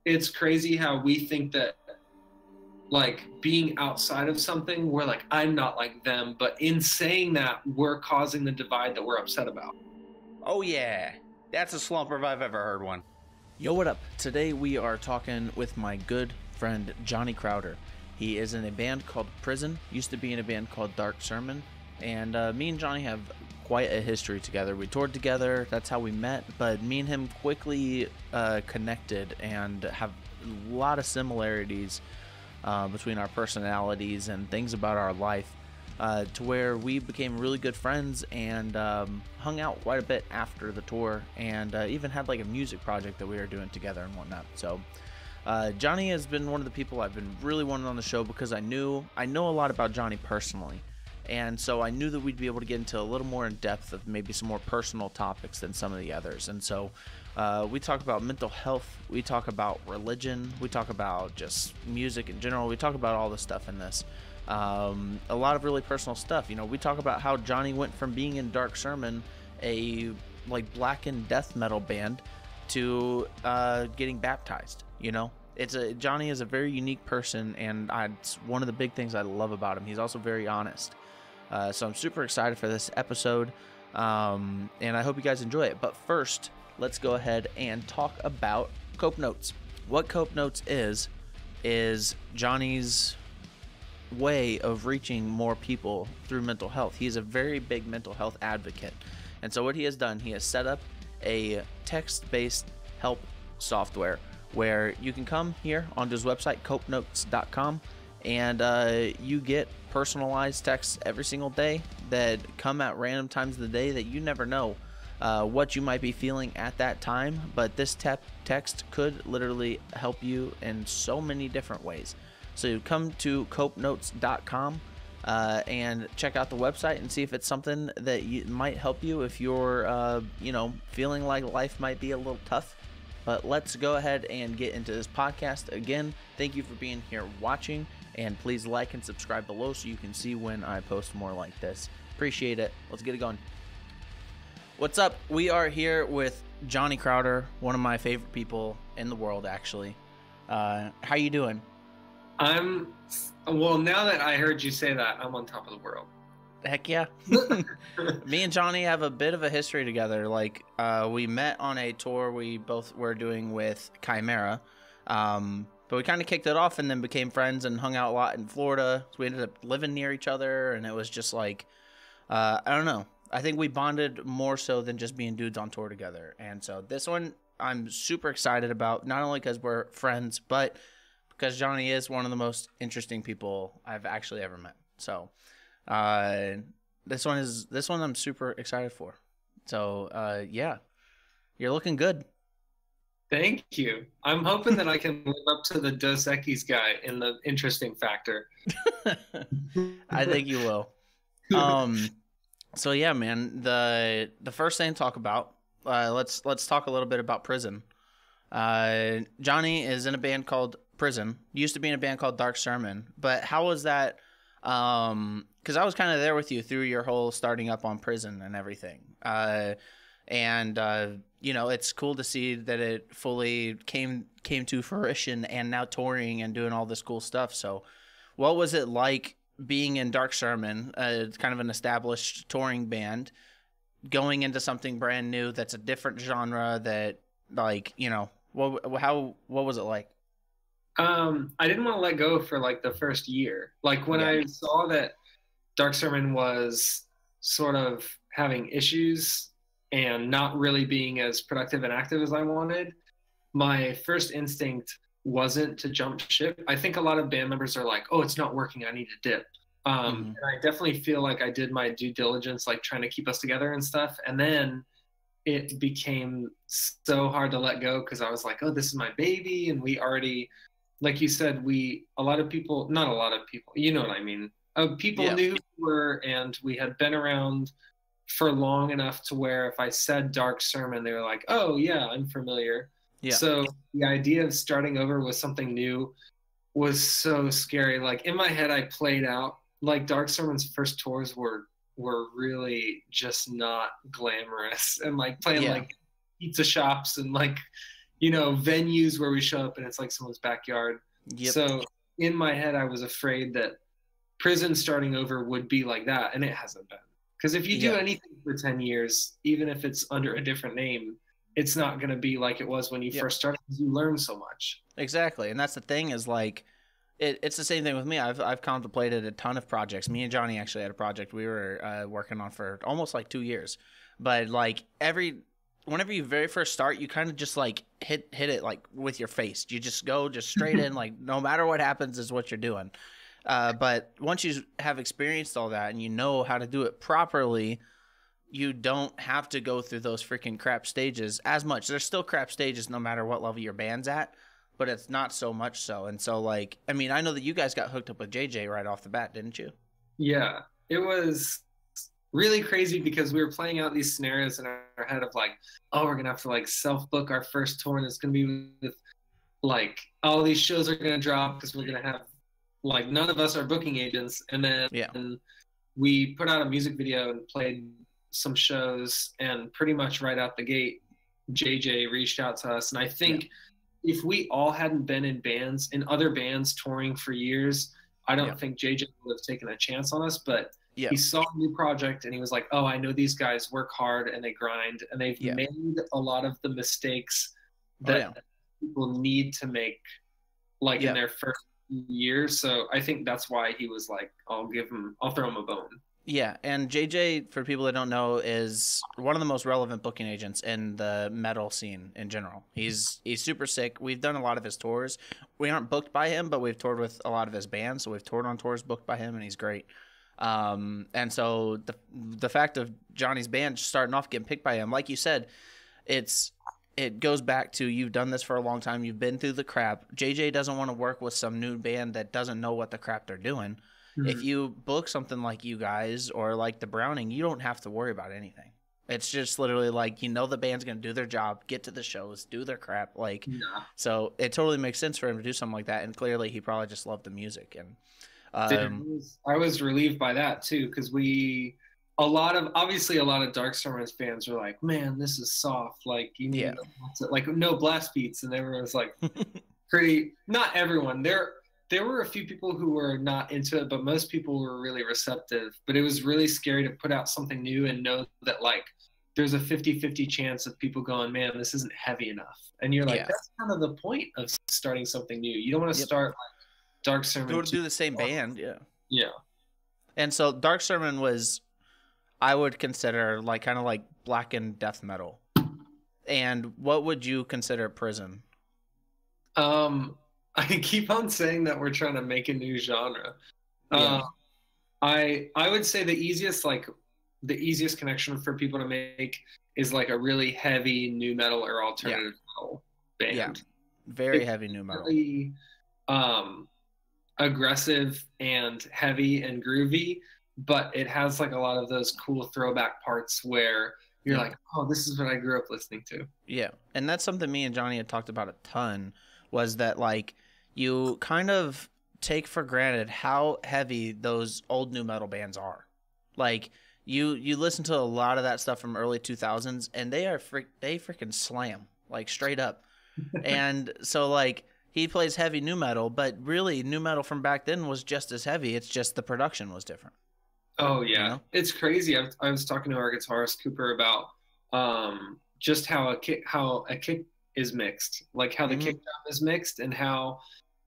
it's crazy how we think that like being outside of something, we're like, I'm not like them. But in saying that, we're causing the divide that we're upset about. Oh yeah, that's a slumper if I've ever heard one. Yo, what up? Today we are talking with my good friend Jonny Crowder. He is in a band called Prison, used to be in a band called Dark Sermon, and me and Jonny have quite a history together. We toured together, that's how we met, but me and him quickly connected and have a lot of similarities between our personalities and things about our life, to where we became really good friends and hung out quite a bit after the tour, and even had like a music project that we were doing together and whatnot. So Jonny has been one of the people I've been really wanting on the show because I know a lot about Jonny personally, and so I knew that we'd be able to get into a little more in depth of maybe some more personal topics than some of the others. And so we talk about mental health, we talk about religion, we talk about just music in general, we talk about all the stuff in this. A lot of really personal stuff. You know, we talk about how Jonny went from being in Dark Sermon, a like black and death metal band, to getting baptized. You know, Jonny is a very unique person, and it's one of the big things I love about him. He's also very honest. So I'm super excited for this episode, and I hope you guys enjoy it. But first, let's go ahead and talk about Cope Notes. What Cope Notes is Jonny's way of reaching more people through mental health. He's a very big mental health advocate, and so what he has done, he has set up a text-based help software where you can come here onto his website, copenotes.com, and you get personalized texts every single day that come at random times of the day that you never know what you might be feeling at that time, but this text could literally help you in so many different ways. So you come to copenotes.com and check out the website and see if it's something that might help you if you're, feeling like life might be a little tough. But let's go ahead and get into this podcast. Again, thank you for being here watching, and please like and subscribe below so you can see when I post more like this. Appreciate it. Let's get it going. What's up? We are here with Jonny Crowder, one of my favorite people in the world, actually. How you doing? Well, now that I heard you say that, I'm on top of the world. Heck yeah. Me and Jonny have a bit of a history together. Like, we met on a tour we both were doing with Chimera, but we kind of kicked it off and then became friends and hung out a lot in Florida. So we ended up living near each other, and it was just like, I don't know. I think we bonded more so than just being dudes on tour together. And so this one I'm super excited about, not only because we're friends, but because Jonny is one of the most interesting people I've actually ever met. So this one I'm super excited for. So yeah, you're looking good. Thank you. I'm hoping that I can live up to the Dos Equis guy in the interesting factor. I think you will. So yeah, man, the first thing to talk about, let's talk a little bit about Prison. Jonny is in a band called Prison. Used to be in a band called Dark Sermon. But how was that? Because I was kind of there with you through your whole starting up on Prison and everything. It's cool to see that it fully came to fruition and now touring and doing all this cool stuff. So what was it like being in Dark Sermon, kind of an established touring band, going into something brand new that's a different genre that, like, you know, what was it like? I didn't want to let go for like the first year. Like when I saw that Dark Sermon was sort of having issues and not really being as productive and active as I wanted, my first instinct wasn't to jump ship. I think a lot of band members are like, oh, it's not working, I need to dip. And I definitely feel like I did my due diligence, like trying to keep us together and stuff. And then it became so hard to let go because I was like, oh, this is my baby. And we already, like you said, not a lot of people, you know what I mean? People knew who we were, and we had been around for long enough to where if I said Dark Sermon, they were like, oh yeah, I'm familiar. Yeah. So the idea of starting over with something new was so scary. Like in my head, I played out like Dark Sermon's first tours were really just not glamorous, and like playing like pizza shops and like, venues where we show up and it's like someone's backyard. Yep. So in my head, I was afraid that prison starting over would be like that, and it hasn't been. Because if you do anything for 10 years, even if it's under a different name, it's not going to be like it was when you first started, because you learn so much. Exactly. And that's the thing, is like, it's the same thing with me. I've contemplated a ton of projects. Me and Jonny actually had a project we were working on for almost like 2 years. But like whenever you very first start, you kind of just like hit it like with your face. You just go just straight in, like no matter what happens is what you're doing. But once you have experienced all that and you know how to do it properly, you don't have to go through those freaking crap stages as much. There's still crap stages no matter what level your band's at, but it's not so much so. And so, like, I mean, I know that you guys got hooked up with JJ right off the bat, didn't you? Yeah, it was really crazy because we were playing out these scenarios in our head of like, oh, we're going to have to like self-book our first tour, and it's going to be with like all these shows are going to drop because we're going to have like none of us are booking agents. And then we put out a music video and played some shows, and pretty much right out the gate, JJ reached out to us. And I think if we all hadn't been in other bands touring for years, I don't think JJ would have taken a chance on us. But he saw a new project and he was like, oh, I know these guys work hard and they grind, and they've made a lot of the mistakes that people need to make like in their first year. So I think that's why he was like, I'll throw him a bone. Yeah, and JJ, for people that don't know, is one of the most relevant booking agents in the metal scene in general. He's super sick. We've done a lot of his tours. We aren't booked by him, but we've toured with a lot of his bands. So we've toured on tours booked by him, and he's great. And so the fact of Johnny's band starting off getting picked by him, like you said, it goes back to, you've done this for a long time. You've been through the crap. JJ doesn't want to work with some new band that doesn't know what the crap they're doing. Mm-hmm. If you book something like you guys or like the Browning, you don't have to worry about anything. It's just literally like, the band's going to do their job, get to the shows, do their crap. Like, so it totally makes sense for him to do something like that. And clearly he probably just loved the music. And I was relieved by that too, because a lot of Dark Sermons fans were like, man, this is soft. Like, you need like no blast beats. And everyone was like, not everyone. There were a few people who were not into it, but most people were really receptive. But it was really scary to put out something new and know that like there's a 50-50 chance of people going, man, this isn't heavy enough. And you're like, that's kind of the point of starting something new. You don't want to start like Dark Sermon. Do the same band, Yeah. And so Dark Sermon was, I would consider like kind of like blackened death metal. And what would you consider Prison? I keep on saying that we're trying to make a new genre. I would say the easiest connection for people to make is like a really heavy new metal or alternative metal band. Yeah, very heavy new metal. Really, aggressive and heavy and groovy, but it has like a lot of those cool throwback parts where you're like, oh, this is what I grew up listening to. Yeah, and that's something me and Jonny had talked about a ton, was that like you kind of take for granted how heavy those old new metal bands are. Like you listen to a lot of that stuff from early 2000s, and they freaking slam, like straight up. And so like he plays heavy new metal, but really new metal from back then was just as heavy. It's just the production was different. Oh yeah, It's crazy. I was talking to our guitarist Cooper about just how a kick is mixed, like how the kick drum is mixed, and how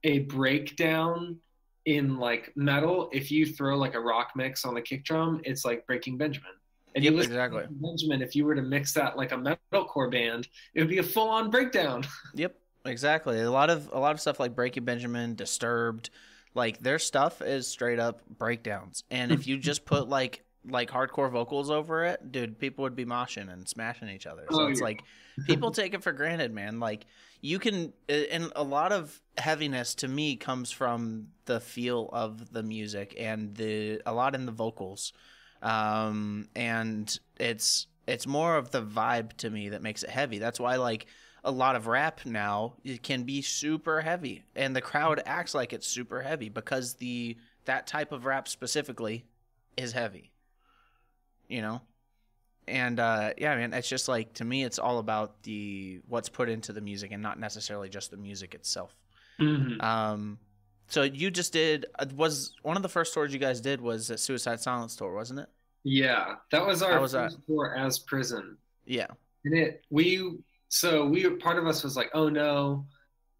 a breakdown in like metal, if you throw like a rock mix on the kick drum, it's like Breaking Benjamin. And you listen to Breaking Benjamin, if you were to mix that like a metalcore band, it would be a full-on breakdown. Yep, exactly. A lot of stuff like Breaking Benjamin, Disturbed, like their stuff is straight up breakdowns. And if you just put like hardcore vocals over it, dude, people would be moshing and smashing each other. So it's like people take it for granted, man. Like you can, and a lot of heaviness to me comes from the feel of the music and a lot in the vocals. And it's more of the vibe to me that makes it heavy. That's why like a lot of rap now, it can be super heavy and the crowd acts like it's super heavy because that type of rap specifically is heavy. And yeah, man, it's just like, to me, it's all about the what's put into the music and not necessarily just the music itself. So you just did, was one of the first tours you guys did was a Suicide Silence tour, wasn't it? Yeah, that was our first tour as Prison. Yeah. And part of us was like, oh no,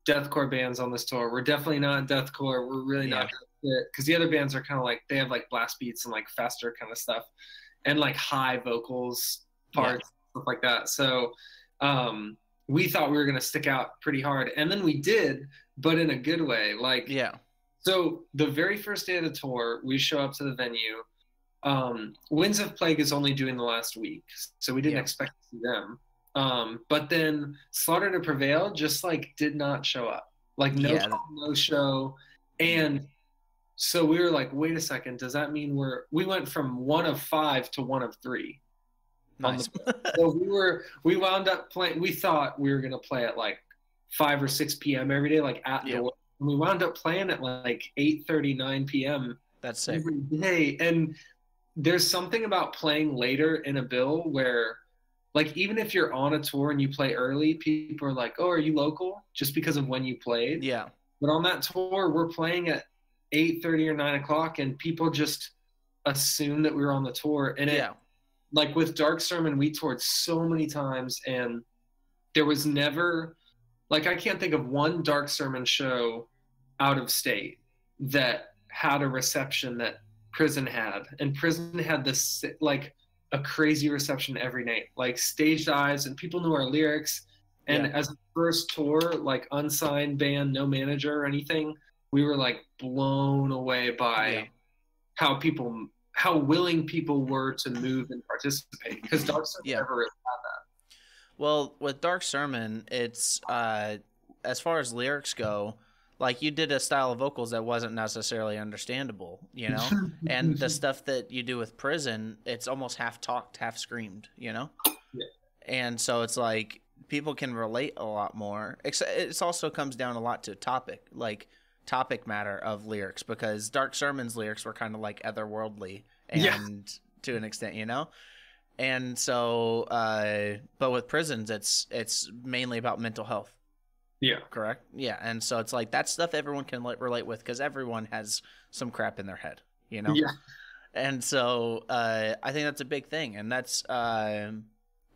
deathcore bands on this tour. We're definitely not deathcore. We're really not because the other bands are kind of like, they have like blast beats and like faster kind of stuff and like high vocals parts, stuff like that. So we thought we were going to stick out pretty hard, and then we did, but in a good way. Like, so the very first day of the tour, we show up to the venue. Winds of Plague is only doing the last week, so we didn't expect to see them. But then Slaughter to Prevail just like did not show up, like no show. And so we were like, wait a second, does that mean we went from 1 of 5 to 1 of 3? Nice. So we wound up playing, we thought we were going to play at like 5 or 6 p.m. every day, like at the work. And we wound up playing at like 8:30, 9 p.m. That's sick. Every day. And there's something about playing later in a bill where, like, even if you're on a tour and you play early, people are like, oh, are you local? Just because of when you played. Yeah. But on that tour, we're playing at 8:30 or 9 o'clock, and people just assume that we were on the tour. And like with Dark Sermon, we toured so many times, and there was never, like, I can't think of one Dark Sermon show out of state that had a reception that Prison had. And Prison had this, like, a crazy reception every night, like staged eyes, and people knew our lyrics. And as a first tour, like unsigned band, no manager or anything, we were like blown away by how willing people were to move and participate, because Dark Sermon never really had that. Well, with Dark Sermon, it's as far as lyrics go, like, you did a style of vocals that wasn't necessarily understandable, you know? And the stuff that you do with Prison, it's almost half talked, half screamed, you know? Yeah. And so it's like, people can relate a lot more. It also comes down a lot to topic matter of lyrics, because Dark Sermon's lyrics were kind of like otherworldly and to an extent, you know? And so, but with Prisons, it's mainly about mental health. Yeah. Correct? Yeah. And so it's like, that stuff everyone can relate with, because everyone has some crap in their head, you know? Yeah. And so I think that's a big thing. And that's, and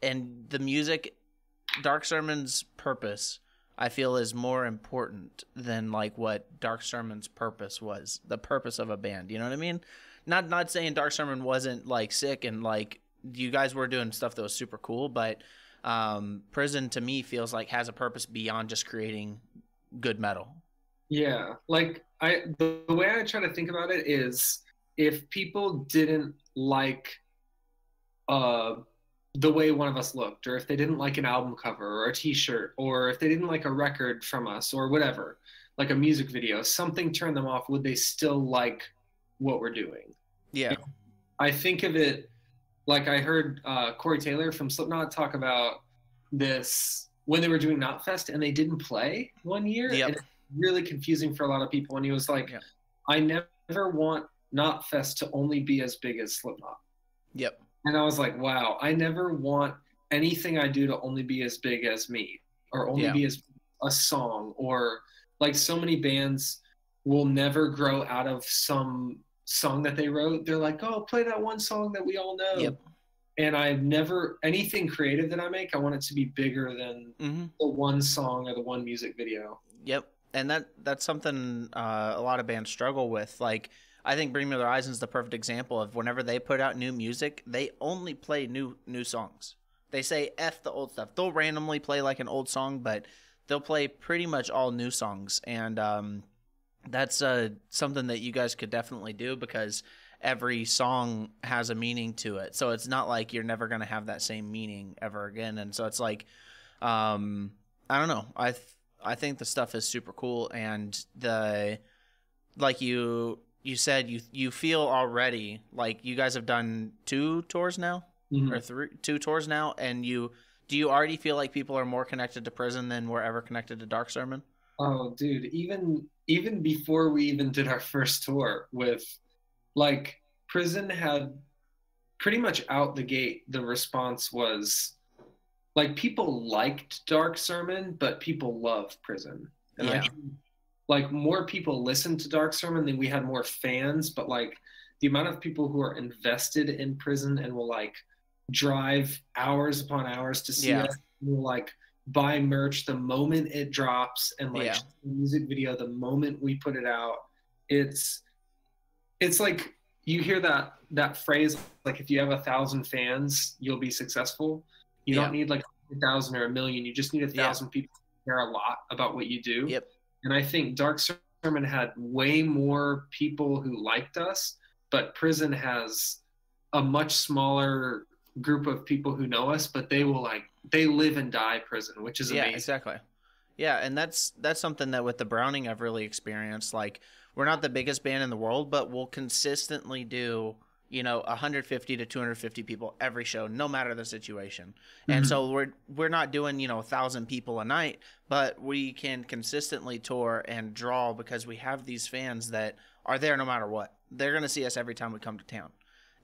the music, Dark Sermon's purpose, I feel, is more important than like what Dark Sermon's purpose was, the purpose of a band. You know what I mean? Not saying Dark Sermon wasn't like sick and like you guys were doing stuff that was super cool, but Prison to me feels like has a purpose beyond just creating good metal. Yeah, like the way I try to think about it is, if people didn't like the way one of us looked, or if they didn't like an album cover or a t-shirt, or if they didn't like a record from us or whatever, like a music video, something turned them off, would they still like what we're doing? Yeah. I think of it like, I heard Corey Taylor from Slipknot talk about this when they were doing Knotfest and they didn't play one year. Yep. And it's really confusing for a lot of people. And he was like, I never want Knotfest to only be as big as Slipknot. Yep. And I was like, wow, I never want anything I do to only be as big as me, or only be as a song, or like so many bands will never grow out of some song that they wrote. They're like, oh, play that one song that we all know. Yep. And I've never, anything creative that I make, I want it to be bigger than the one song or the one music video. Yep. And that's something a lot of bands struggle with. Like, I think Bring Me the Horizon's the perfect example of, whenever they put out new music, they only play new songs. They say F the old stuff. They'll randomly play like an old song, but they'll play pretty much all new songs. And that's something that you guys could definitely do, because every song has a meaning to it. So it's not like you're never going to have that same meaning ever again. And so it's like, I don't know. I think the stuff is super cool. And like you said, you feel already like you guys have done 2 tours now, or 2 tours now. And do you already feel like people are more connected to Prison than were ever connected to Dark Sermon? Oh, dude, even before we even did our first tour with, like, Prison had pretty much out the gate, the response was like people liked Dark Sermon, but people love Prison. And I think, like, more people listened to Dark Sermon than we had more fans, but like the amount of people who are invested in Prison and will like drive hours upon hours to see us, will like buy merch the moment it drops and like music video the moment we put it out. It's like you hear that phrase, like, if you have 1,000 fans, you'll be successful. You don't need like 1,000 or 1,000,000. You just need 1,000 people who care a lot about what you do. And I think Dark Sermon had way more people who liked us, but Prison has a much smaller group of people who know us, but they live and die Prison, which is amazing. Exactly. Yeah, and that's something that with the Browning I've really experienced. Like, we're not the biggest band in the world, but we'll consistently do, 150 to 250 people every show, no matter the situation. And so we're not doing, 1,000 people a night, but we can consistently tour and draw because we have these fans that are there no matter what. They're going to see us every time we come to town.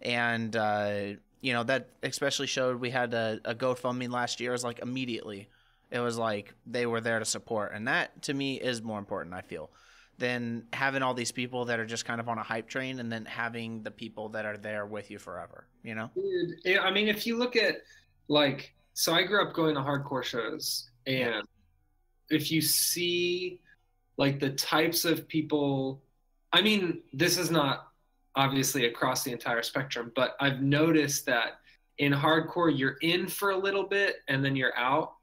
And, that especially showed. We had a GoFundMe last year. It was like immediately. It was like they were there to support. And that, to me, is more important, I feel, than having all these people that are just kind of on a hype train and then having the people that are there with you forever, Dude, I mean, if you look at, like, so I grew up going to hardcore shows, and if you see, like, the types of people, I mean, this is not obviously across the entire spectrum, but I've noticed that in hardcore, you're in for a little bit and then you're out.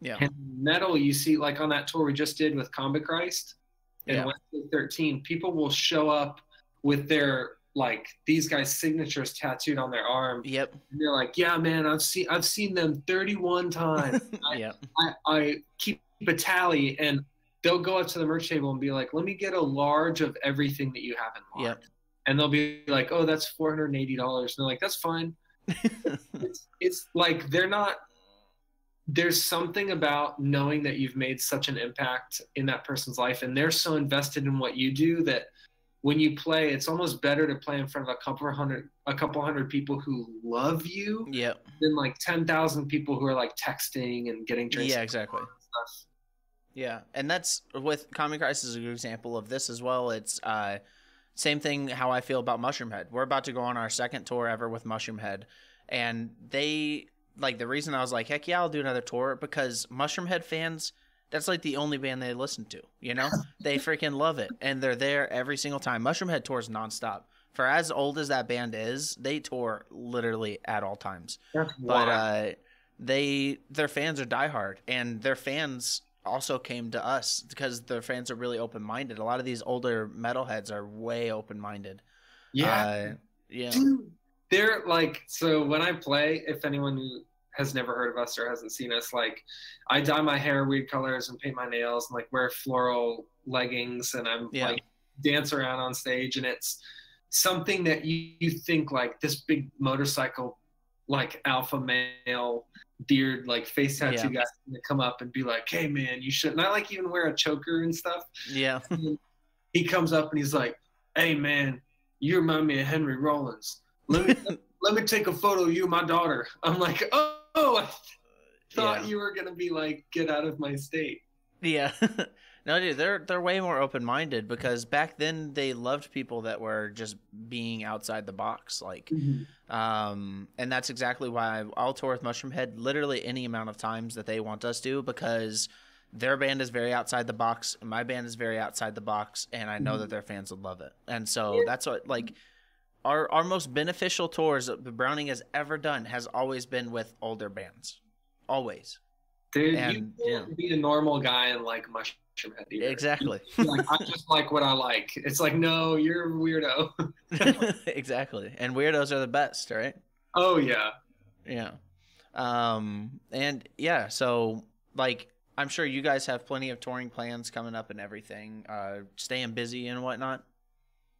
And metal, you see, like on that tour we just did with Combat Christ, and Wednesday 13, people will show up with their, like, these guys' signatures tattooed on their arm. And they're like, yeah, man, I've seen them 31 times. I keep a tally, and they'll go up to the merch table and be like, let me get a large of everything that you have in mind. And they'll be like, oh, that's $480. And they're like, that's fine. it's like, there's something about knowing that you've made such an impact in that person's life, and they're so invested in what you do that when you play, it's almost better to play in front of a couple hundred people who love you than like 10,000 people who are like texting and getting drinks. Exactly. And that's with Common Christ is a good example of this as well. It's same thing how I feel about Mushroomhead. We're about to go on our second tour ever with Mushroomhead, and they, like, the reason I was like, heck yeah, I'll do another tour, because Mushroomhead fans, that's like the only band they listen to, They freaking love it, and they're there every single time. Mushroomhead tours nonstop. For as old as that band is, they tour literally at all times. But their fans are diehard, and their fans also came to us because their fans are really open-minded. A lot of these older metalheads are way open-minded. Dude, they're like, so when I play, if anyone who has never heard of us or hasn't seen us, like, I dye my hair weird colors and paint my nails and like wear floral leggings, and I'm like dance around on stage, and it's something that you think, like, this big motorcycle, like, alpha male beard, like, face tattoo guy's gonna come up and be like, hey man, you should not, like, even wear a choker and stuff. And he comes up and he's like, hey man, you remind me of Henry Rollins. Let me take a photo of you and my daughter. I'm like, oh, I thought you were gonna be like, get out of my state. No, dude, they're way more open-minded, because back then they loved people that were just being outside the box, like, and that's exactly why I'll tour with Mushroomhead literally any amount of times that they want us to, because their band is very outside the box, and my band is very outside the box, and I know that their fans would love it. And so that's what, like, our most beneficial tours that the Browning has ever done has always been with older bands. Always. Dude, and, you can't be a normal guy and like Mushroomhead either. Exactly. Like, I just like what I like. It's like, no, you're a weirdo. Exactly. And weirdos are the best, right? Oh, yeah. And yeah, so, like, I'm sure you guys have plenty of touring plans coming up and everything, staying busy and whatnot.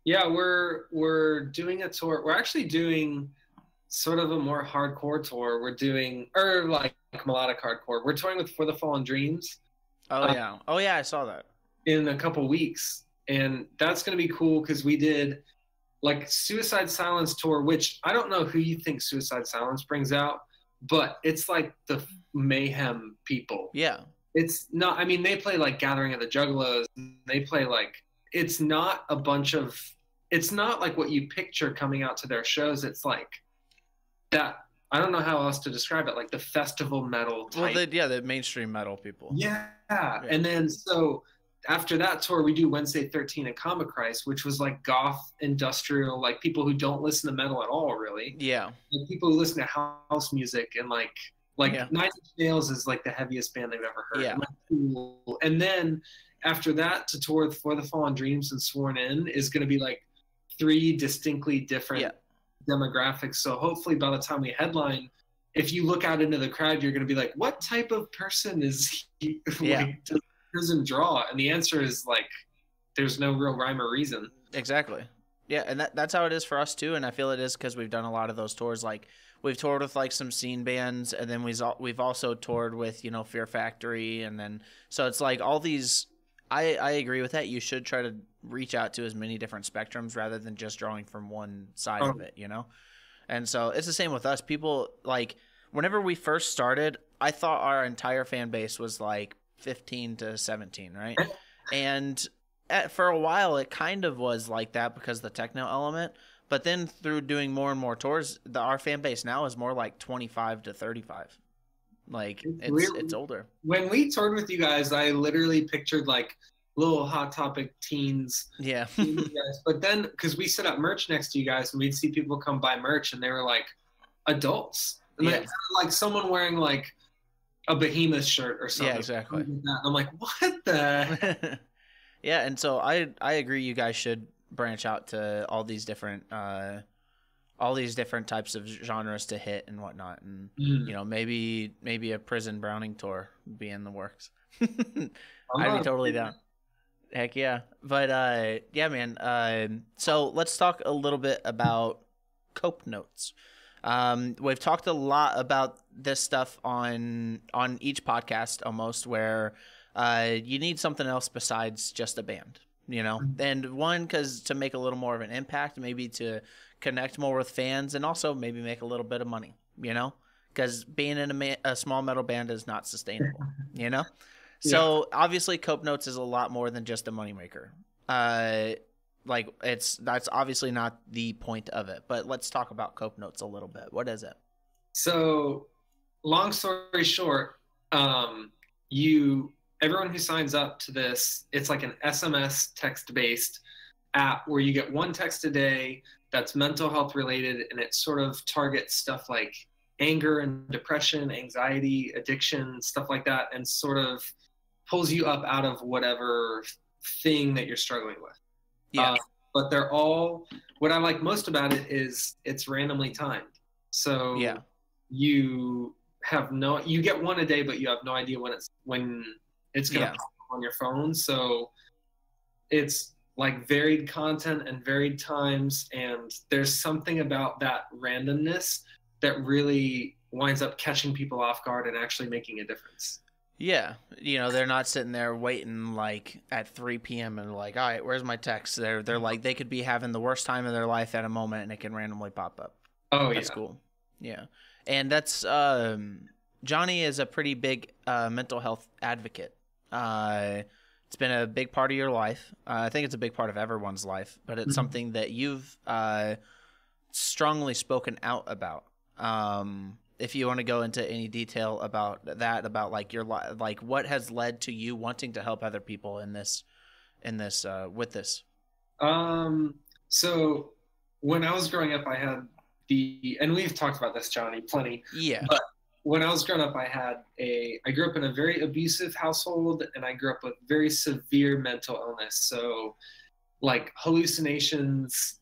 Yeah, we're doing a tour. We're actually doing sort of a more hardcore tour. We're doing, or like melodic hardcore. We're touring with For the Fallen Dreams. Oh yeah, I saw that. In a couple weeks, and that's going to be cool because we did like Suicide Silence tour, which I don't know who you think Suicide Silence brings out, but it's like the mayhem people. Yeah. It's not, I mean, they play like Gathering of the Juggalos. They play like, it's not a bunch of, it's not like what you picture coming out to their shows. It's like that, I don't know how else to describe it, like the festival metal type. Well, the mainstream metal people. Yeah. And then so after that tour, we do Wednesday 13 and Comic Christ, which was like goth, industrial, like people who don't listen to metal at all, really. Yeah. Like people who listen to house music and like Nine Inch Nails is like the heaviest band they've ever heard. Yeah. And, like, cool. And then after that, to tour For the Fallen Dreams and Sworn In is going to be like 3 distinctly different demographics. So hopefully by the time we headline, if you look out into the crowd, you're going to be like, what type of person is he? Like, does Prison draw? And the answer is like, there's no real rhyme or reason. Exactly. Yeah, and that's how it is for us too. And I feel it is because we've done a lot of those tours. Like we've toured with like some scene bands, and then we've also toured with, you know, Fear Factory, and then so it's like all these. I agree with that. You should try to reach out to as many different spectrums rather than just drawing from one side of it, you know? And so it's the same with us. People, like, whenever we first started, I thought our entire fan base was like 15 to 17, right? And for a while, it kind of was like that because of the techno element. But then through doing more and more tours, our fan base now is more like 25 to 35. Like it's older. When we toured with you guys, I literally pictured like little Hot Topic teens. Yeah. But then, because we set up merch next to you guys, and we'd see people come buy merch, and they were like adults, and like someone wearing like a Behemoth shirt or something. Yeah, exactly. And I'm like, what the? Yeah, and so I agree. You guys should branch out to all these different types of genres to hit and whatnot, and you know, maybe a Prison Browning tour would be in the works. I'd be totally down. Heck yeah. But yeah, man. So let's talk a little bit about cope notes. We've talked a lot about this stuff on each podcast almost, where you need something else besides just a band, you know. And one, because to make a little more of an impact, maybe to connect more with fans, and also maybe make a little bit of money, you know, because being in a small metal band is not sustainable, you know. So obviously Cope Notes is a lot more than just a moneymaker. Like that's obviously not the point of it, but let's talk about Cope Notes a little bit. What is it? So long story short, everyone who signs up to this, it's like an SMS text-based app where you get one text a day that's mental health related, and it sort of targets stuff like anger and depression, anxiety, addiction, stuff like that, and sort of pulls you up out of whatever thing that you're struggling with. Yeah. But they're all, what I like most about it is it's randomly timed. So you get one a day, but you have no idea when it's going to pop up on your phone. So it's like varied content and varied times, and there's something about that randomness that really winds up catching people off guard and actually making a difference. Yeah, you know, they're not sitting there waiting like at 3 p.m. and like, all right, where's my text? They're like, they could be having the worst time of their life at a moment, and it can randomly pop up. Oh, that's cool. Yeah, and that's Jonny is a pretty big mental health advocate. It's been a big part of your life. I think it's a big part of everyone's life, but it's something that you've strongly spoken out about. If you want to go into any detail about that, about like your like what has led to you wanting to help other people in this with this. So when I was growing up, I had and we've talked about this, Jonny, plenty. Yeah. But when I was growing up, I grew up in a very abusive household, and I grew up with very severe mental illness. So like hallucinations,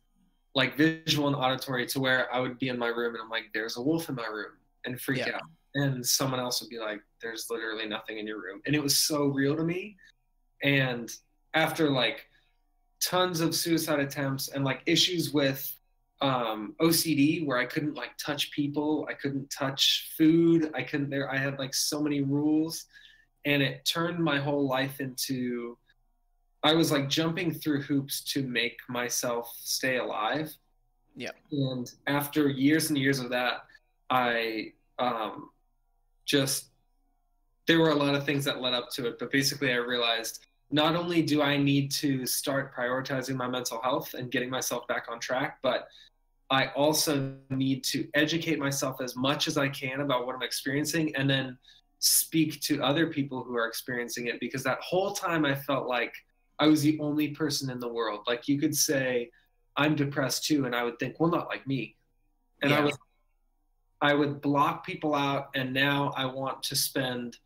like visual and auditory, to where I would be in my room and I'm like, there's a wolf in my room, and freak out. And someone else would be like, there's literally nothing in your room. And it was so real to me. And after like tons of suicide attempts and like issues with OCD, where I couldn't like touch people, I couldn't touch food, I had like so many rules, and it turned my whole life into I was like jumping through hoops to make myself stay alive. Yeah. And after years and years of that, I just, there were a lot of things that led up to it, but basically I realized not only do I need to start prioritizing my mental health and getting myself back on track, but I also need to educate myself as much as I can about what I'm experiencing, and then speak to other people who are experiencing it, because that whole time I felt like I was the only person in the world. Like you could say, I'm depressed too, and I would think, well, not like me. And Yeah. I would block people out, and now I want to spend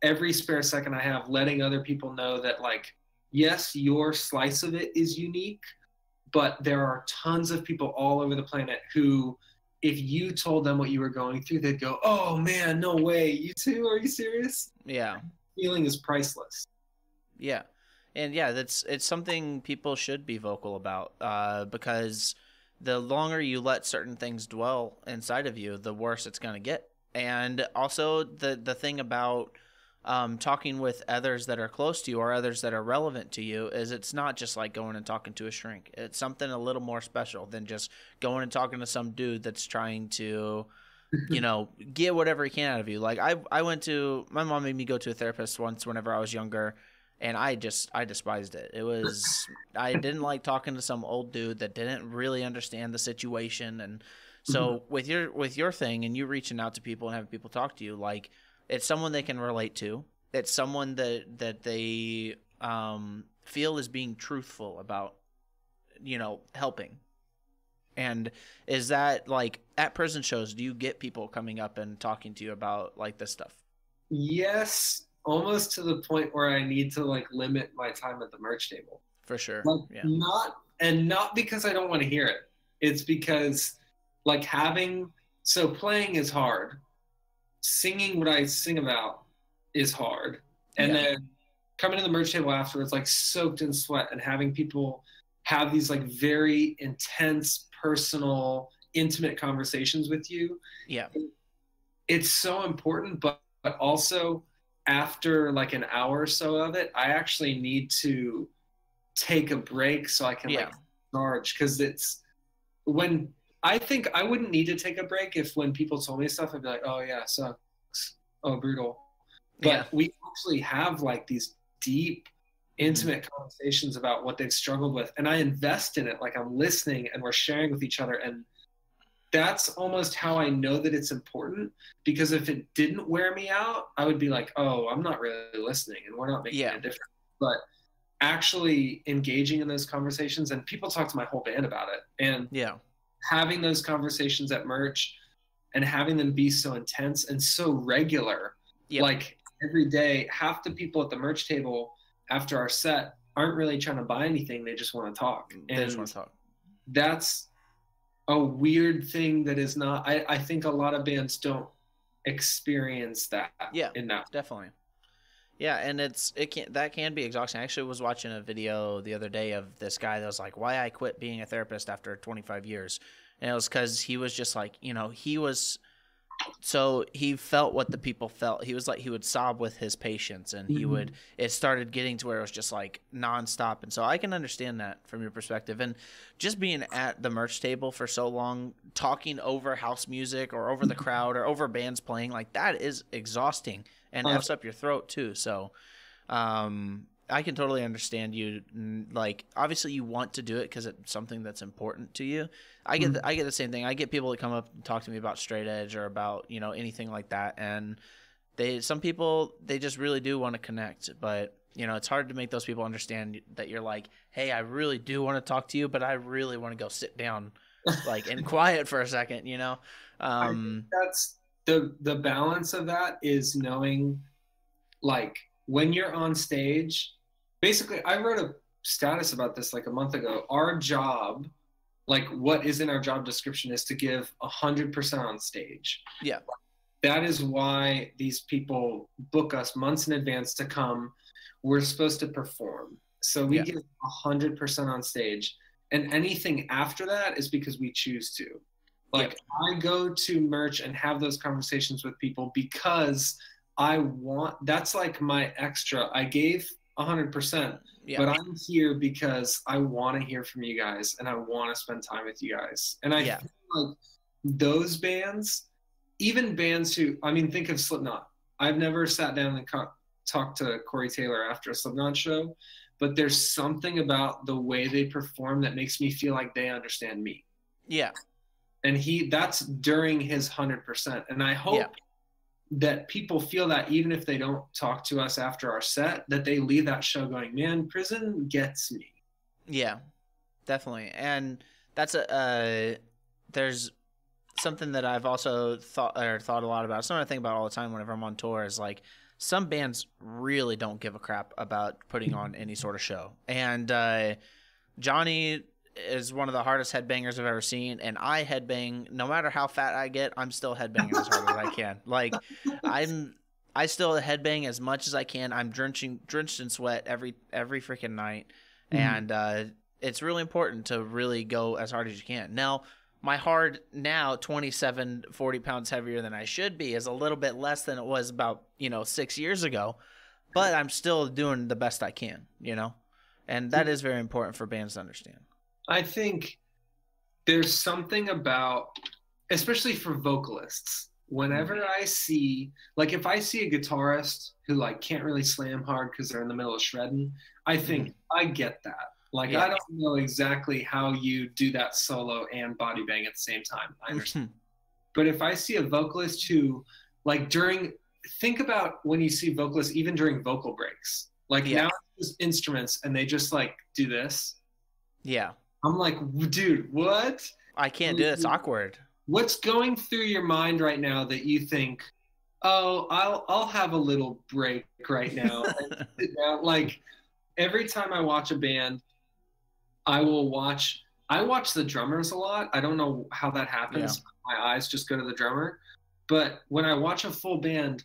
every spare second I have letting other people know that, like, yes, your slice of it is unique, but there are tons of people all over the planet who, if you told them what you were going through, they'd go, oh man, no way, you too? Are you serious? Yeah. Feeling is priceless. Yeah. And yeah, it's something people should be vocal about, because the longer you let certain things dwell inside of you, the worse it's going to get. And also the thing about talking with others that are close to you or others that are relevant to you is it's not just like going and talking to a shrink. It's something a little more special than just going and talking to some dude that's trying to, you know, get whatever he can out of you. Like my mom made me go to a therapist once whenever I was younger, and I despised it. I didn't like talking to some old dude that didn't really understand the situation. And so with your thing and you reaching out to people and having people talk to you, like, it's someone they can relate to. It's someone that they feel is being truthful about, you know, helping. And is that, like, at prison shows, do you get people coming up and talking to you about, like, this stuff? Yes, almost to the point where I need to, like, limit my time at the merch table. For sure. Like, Yeah. Not because I don't want to hear it. It's because, like, playing is hard. Singing what I sing about is hard. And then coming to the merch table afterwards, like, soaked in sweat, and having people have these, like, very intense, personal, intimate conversations with you. Yeah. It's so important, but also after like an hour or so of it, I actually need to take a break so I can like charge, because it's when I think I wouldn't need to take a break if when people told me stuff, I'd be like, oh yeah, sucks, oh brutal. But we actually have like these deep, intimate conversations about what they've struggled with, and I invest in it. Like, I'm listening and we're sharing with each other, and that's almost how I know that it's important, because if it didn't wear me out, I would be like, oh, I'm not really listening and we're not making a difference. But actually engaging in those conversations, and people talk to my whole band about it, and having those conversations at merch and having them be so intense and so regular, like every day. Half the people at the merch table after our set aren't really trying to buy anything, they just want to talk. They just want to talk. That's a weird thing that is not, I think a lot of bands don't experience that. In that. Definitely. Yeah, and that can be exhausting. I actually was watching a video the other day of this guy that was like, why I quit being a therapist after 25 years. And it was because he was just like, you know, so he felt what the people felt. He was like, he would sob with his patients, and it started getting to where it was just like nonstop. And so I can understand that from your perspective. And just being at the merch table for so long, talking over house music or over the crowd or over bands playing, like, that is exhausting and F's up your throat too. So, I can totally understand you. Like, obviously you want to do it because it's something that's important to you. I get the same thing. I get people that come up and talk to me about straight edge or about, you know, anything like that. And some people, they just really do want to connect, but, you know, it's hard to make those people understand that you're like, hey, I really do want to talk to you, but I really want to go sit down, like, and quiet for a second, you know? I think that's the balance of that, is knowing, like, when you're on stage. Basically, I wrote a status about this like a month ago. Our job, like what is in our job description, is to give 100% on stage. Yeah. That is why these people book us months in advance to come. We're supposed to perform. So we give 100% on stage. And anything after that is because we choose to. Like, I go to merch and have those conversations with people because that's like my extra. I gave 100%. Yeah. But I'm here because I want to hear from you guys and I want to spend time with you guys. And I feel like those bands, even bands who, I mean, think of Slipknot. I've never sat down and talked to Corey Taylor after a Slipknot show, but there's something about the way they perform that makes me feel like they understand me. Yeah. And that's during his 100%. And I hope that people feel that even if they don't talk to us after our set, that they leave that show going, man, Prison gets me. Yeah, definitely. And that's there's something that I've also thought a lot about. Something I think about all the time whenever I'm on tour is like, some bands really don't give a crap about putting on any sort of show. And Jonny is one of the hardest headbangers I've ever seen, and I headbang no matter how fat I get. I'm still headbanging as hard as I can. Like I still headbang as much as I can. I'm drenched in sweat every freaking night, and it's really important to really go as hard as you can. Now, my hard now, 27, 40 pounds heavier than I should be, is a little bit less than it was about 6 years ago, but I'm still doing the best I can, and that is very important for bands to understand. I think there's something about, especially for vocalists, whenever I see, like if I see a guitarist who like can't really slam hard because they're in the middle of shredding, I think I get that. Like I don't know exactly how you do that solo and body bang at the same time. I understand. But if I see a vocalist who like think about when you see vocalists even during vocal breaks, like now it's just instruments and they just like do this. Yeah. I'm like, dude, what? I can't do it. It's awkward. What's going through your mind right now that you think, oh, I'll have a little break right now. And sit down. Like every time I watch a band, I watch the drummers a lot. I don't know how that happens. Yeah. My eyes just go to the drummer. But when I watch a full band,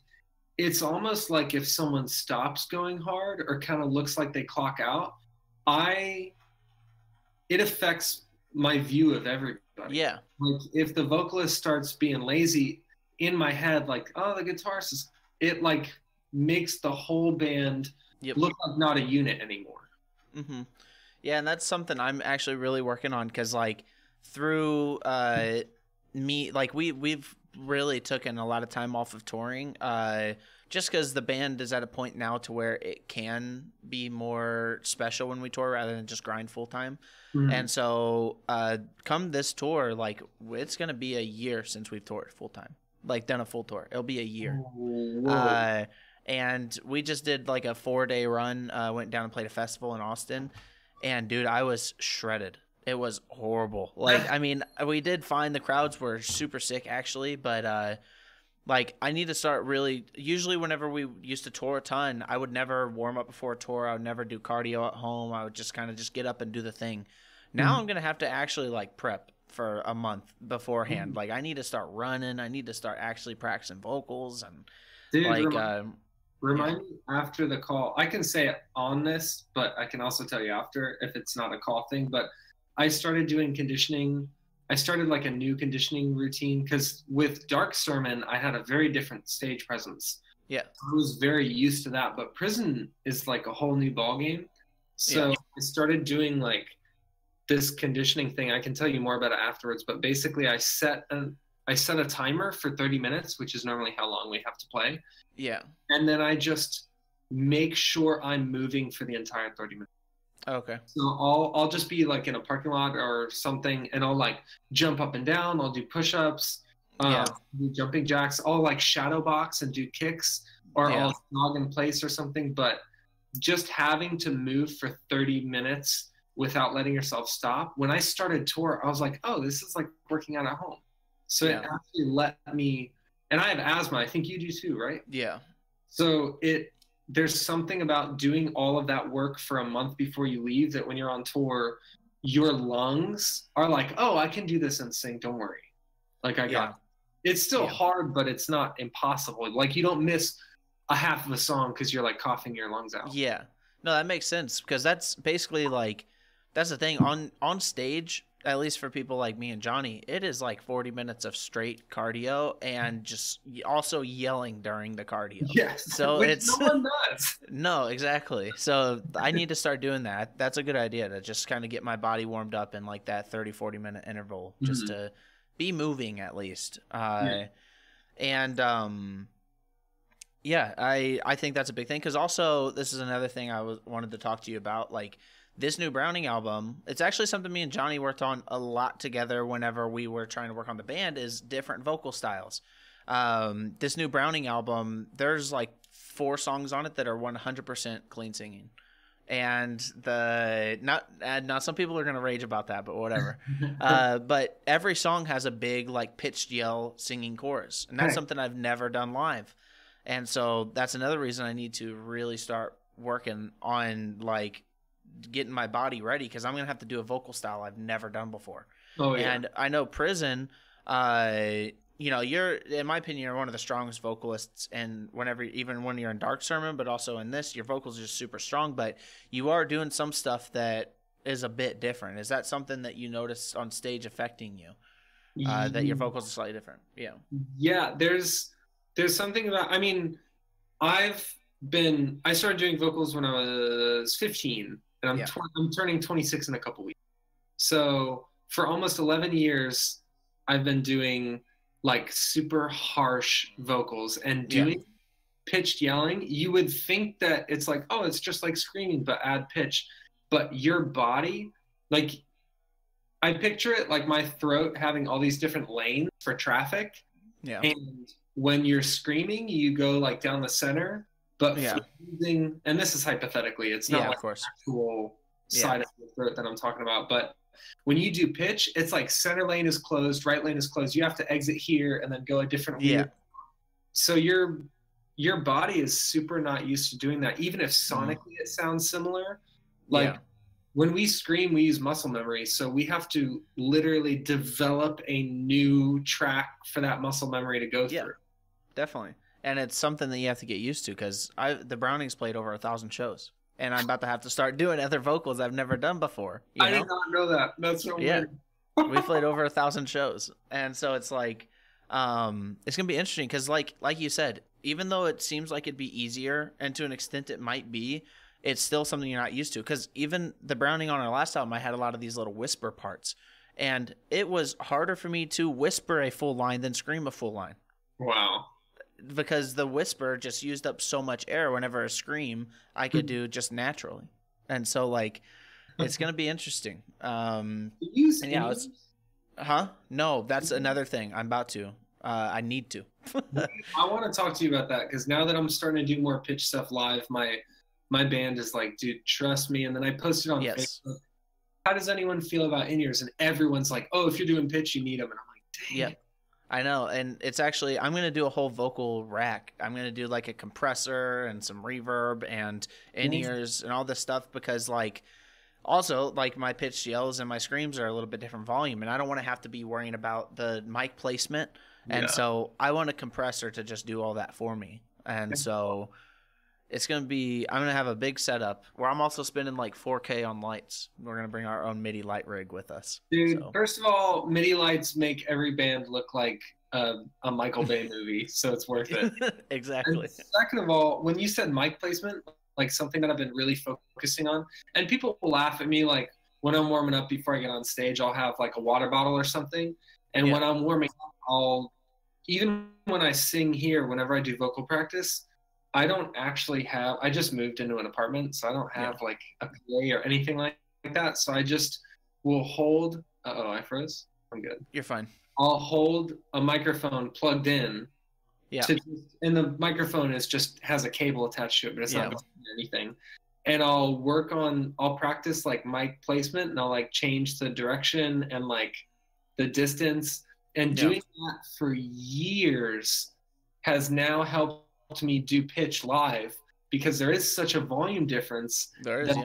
it's almost like if someone stops going hard or kind of looks like they clock out, it affects my view of everybody. Yeah. Like if the vocalist starts being lazy in my head, like, oh, the guitarist it like makes the whole band look like not a unit anymore. Mm-hmm. Yeah. And that's something I'm actually really working on. Cause like through, me, like we've really taken a lot of time off of touring, just because the band is at a point now to where it can be more special when we tour rather than just grind full time. And so come this tour, like it's going to be a year since we've toured full time, like done a full tour. It'll be a year. And we just did like a 4-day run, went down and played a festival in Austin. And dude, I was shredded. It was horrible. Like, I mean, we did find the crowds were super sick actually, but like I need to start really, usually whenever we used to tour a ton, I would never warm up before a tour. I would never do cardio at home. I would just kind of just get up and do the thing. Now I'm going to have to actually like prep for a month beforehand. Like I need to start running. I need to start actually practicing vocals and dude, like, remind me after the call. I can say it on this, but I can also tell you after if it's not a call thing, but I started doing conditioning. I started like a new conditioning routine because with Dark Sermon, I had a very different stage presence. Yeah. I was very used to that, but Prison is like a whole new ballgame. So I started doing like this conditioning thing. I can tell you more about it afterwards, but basically I set a timer for 30 minutes, which is normally how long we have to play. Yeah. And then I just make sure I'm moving for the entire 30 minutes. Okay. So I'll just be like in a parking lot or something, and I'll like jump up and down. I'll do push-ups, do jumping jacks. I'll like shadow box and do kicks, or I'll jog in place or something. But just having to move for 30 minutes without letting yourself stop. When I started tour, I was like, oh, this is like working out at home. So it actually let me, and I have asthma. I think you do too, right? Yeah. So there's something about doing all of that work for a month before you leave that when you're on tour, your lungs are like, oh, I can do this and sing. Don't worry. Like I got it. It's still hard, but it's not impossible. Like you don't miss a half of a song because you're like coughing your lungs out. Yeah. No, that makes sense because that's basically like That's the thing. On stage, at least for people like me and Johnny, it is like 40 minutes of straight cardio and just also yelling during the cardio. Yes. So Which it's no one does. no, exactly. So I need to start doing that. That's a good idea, to just kind of get my body warmed up in like that 30-40 minute interval, just to be moving at least. And yeah, I think that's a big thing, because also this is another thing I wanted to talk to you about. Like, this new Browning album, it's actually something me and Johnny worked on a lot together whenever we were trying to work on the band, is different vocal styles. This new Browning album, there's like 4 songs on it that are 100% clean singing. And now some people are going to rage about that, but whatever. But every song has a big like pitched yell singing chorus. And that's something I've never done live. And so that's another reason I need to really start working on like getting my body ready, because I'm going to have to do a vocal style I've never done before. Oh, yeah. And I know Prison, you know, you're, in my opinion, you're one of the strongest vocalists, and even when you're in Dark Sermon, but also in this, your vocals are just super strong, but you are doing some stuff that is a bit different. Is that something that you notice on stage affecting you? That your vocals are slightly different? Yeah. Yeah, there's something about, I mean, I started doing vocals when I was 15, and I'm turning 26 in a couple weeks. So for almost 11 years, I've been doing like super harsh vocals and doing pitched yelling. You would think that it's like, oh, it's just like screaming, but add pitch. But your body, like, I picture it like my throat having all these different lanes for traffic. Yeah. And when you're screaming, you go like down the center. But using, and this is hypothetically, it's not like the actual side of the throat that I'm talking about, but when you do pitch, it's like center lane is closed, right lane is closed. You have to exit here and then go a different way. So your body is super not used to doing that, even if sonically it sounds similar. Like when we scream, we use muscle memory. So we have to literally develop a new track for that muscle memory to go through. Definitely. And it's something that you have to get used to, because the Brownings played over 1,000 shows. And I'm about to have to start doing other vocals I've never done before. I did not know that. That's so weird. We played over 1,000 shows. And so it's like, it's going to be interesting, because like you said, even though it seems like it'd be easier, and to an extent it might be, it's still something you're not used to. Because even the Browning on our last album, I had a lot of these little whisper parts. And it was harder for me to whisper a full line than scream a full line. Wow. Because the whisper just used up so much air. Whenever I scream, I could do just naturally. And so, like, it's going to be interesting. No, that's another thing. I'm about to. I need to. I want to talk to you about that, because now that I'm starting to do more pitch stuff live, my band is like, dude, trust me. And then I posted on Facebook, how does anyone feel about in-ears? And everyone's like, oh, if you're doing pitch, you need them. And I'm like, dang. Yep. I know, and it's actually, I'm going to do a whole vocal rack. I'm going to do like a compressor and some reverb and in-ears and all this stuff, because like, also like my pitched yells and my screams are a little bit different volume, and I don't want to have to be worrying about the mic placement. And so I want a compressor to just do all that for me. And so it's going to be, I'm going to have a big setup where I'm also spending like 4K on lights. We're going to bring our own MIDI light rig with us. Dude, first of all, MIDI lights make every band look like a Michael Bay movie, so it's worth it. Exactly. And second of all, when you said mic placement, like something that I've been really focusing on, and people will laugh at me, like when I'm warming up before I get on stage, I'll have like a water bottle or something. And when I'm warming up, even when I sing here, whenever I do vocal practice, I don't actually have, I just moved into an apartment, so I don't have like a PA or anything like that. So I just will hold, I froze. I'm good. You're fine. I'll hold a microphone plugged in. Yeah. And the microphone has a cable attached to it, but it's not anything. And I'll practice like mic placement, and I'll like change the direction and like the distance. And doing that for years has now helped me do pitch live, because there is such a volume difference. There is,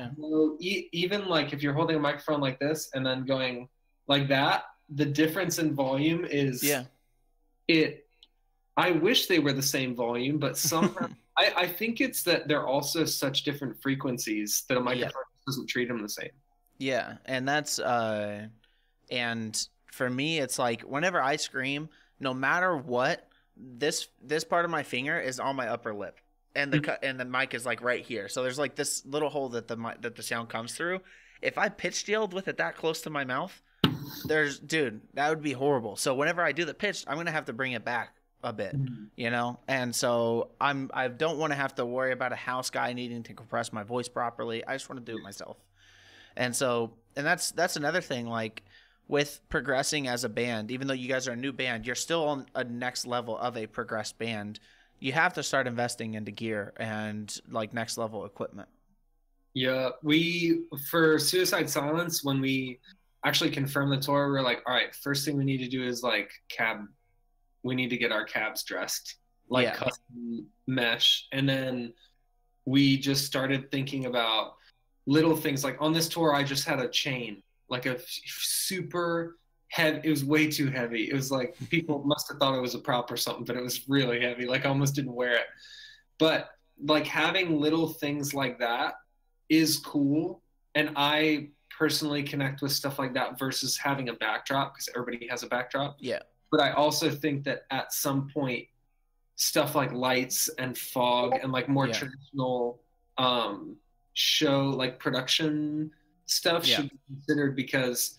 even like if you're holding a microphone like this and then going like that, the difference in volume is I wish they were the same volume, but somehow I think it's that they're also such different frequencies that a microphone doesn't treat them the same. Yeah, and that's and for me it's like whenever I scream, no matter what, this part of my finger is on my upper lip. And the mic is like right here. So there's like this little hole that the sound comes through. If I pitched yelled with it that close to my mouth, dude, that would be horrible. So whenever I do the pitch, I'm going to have to bring it back a bit, you know? And so I don't want to have to worry about a house guy needing to compress my voice properly. I just want to do it myself. And so, and that's another thing, like with progressing as a band, even though you guys are a new band, you're still on a next level of a progressed band. You have to start investing into gear and like next level equipment. Yeah, for Suicide Silence, when we actually confirmed the tour, we're like, all right, first thing we need to do is like we need to get our cabs dressed, like custom mesh. And then we just started thinking about little things. Like on this tour, I just had a chain, like a super heavy. It was way too heavy. It was like people must have thought it was a prop or something, but it was really heavy. Like I almost didn't wear it. But like having little things like that is cool. And I personally connect with stuff like that versus having a backdrop, because everybody has a backdrop. Yeah. But I also think that at some point, stuff like lights and fog and like more traditional show, like production stuff should be considered, because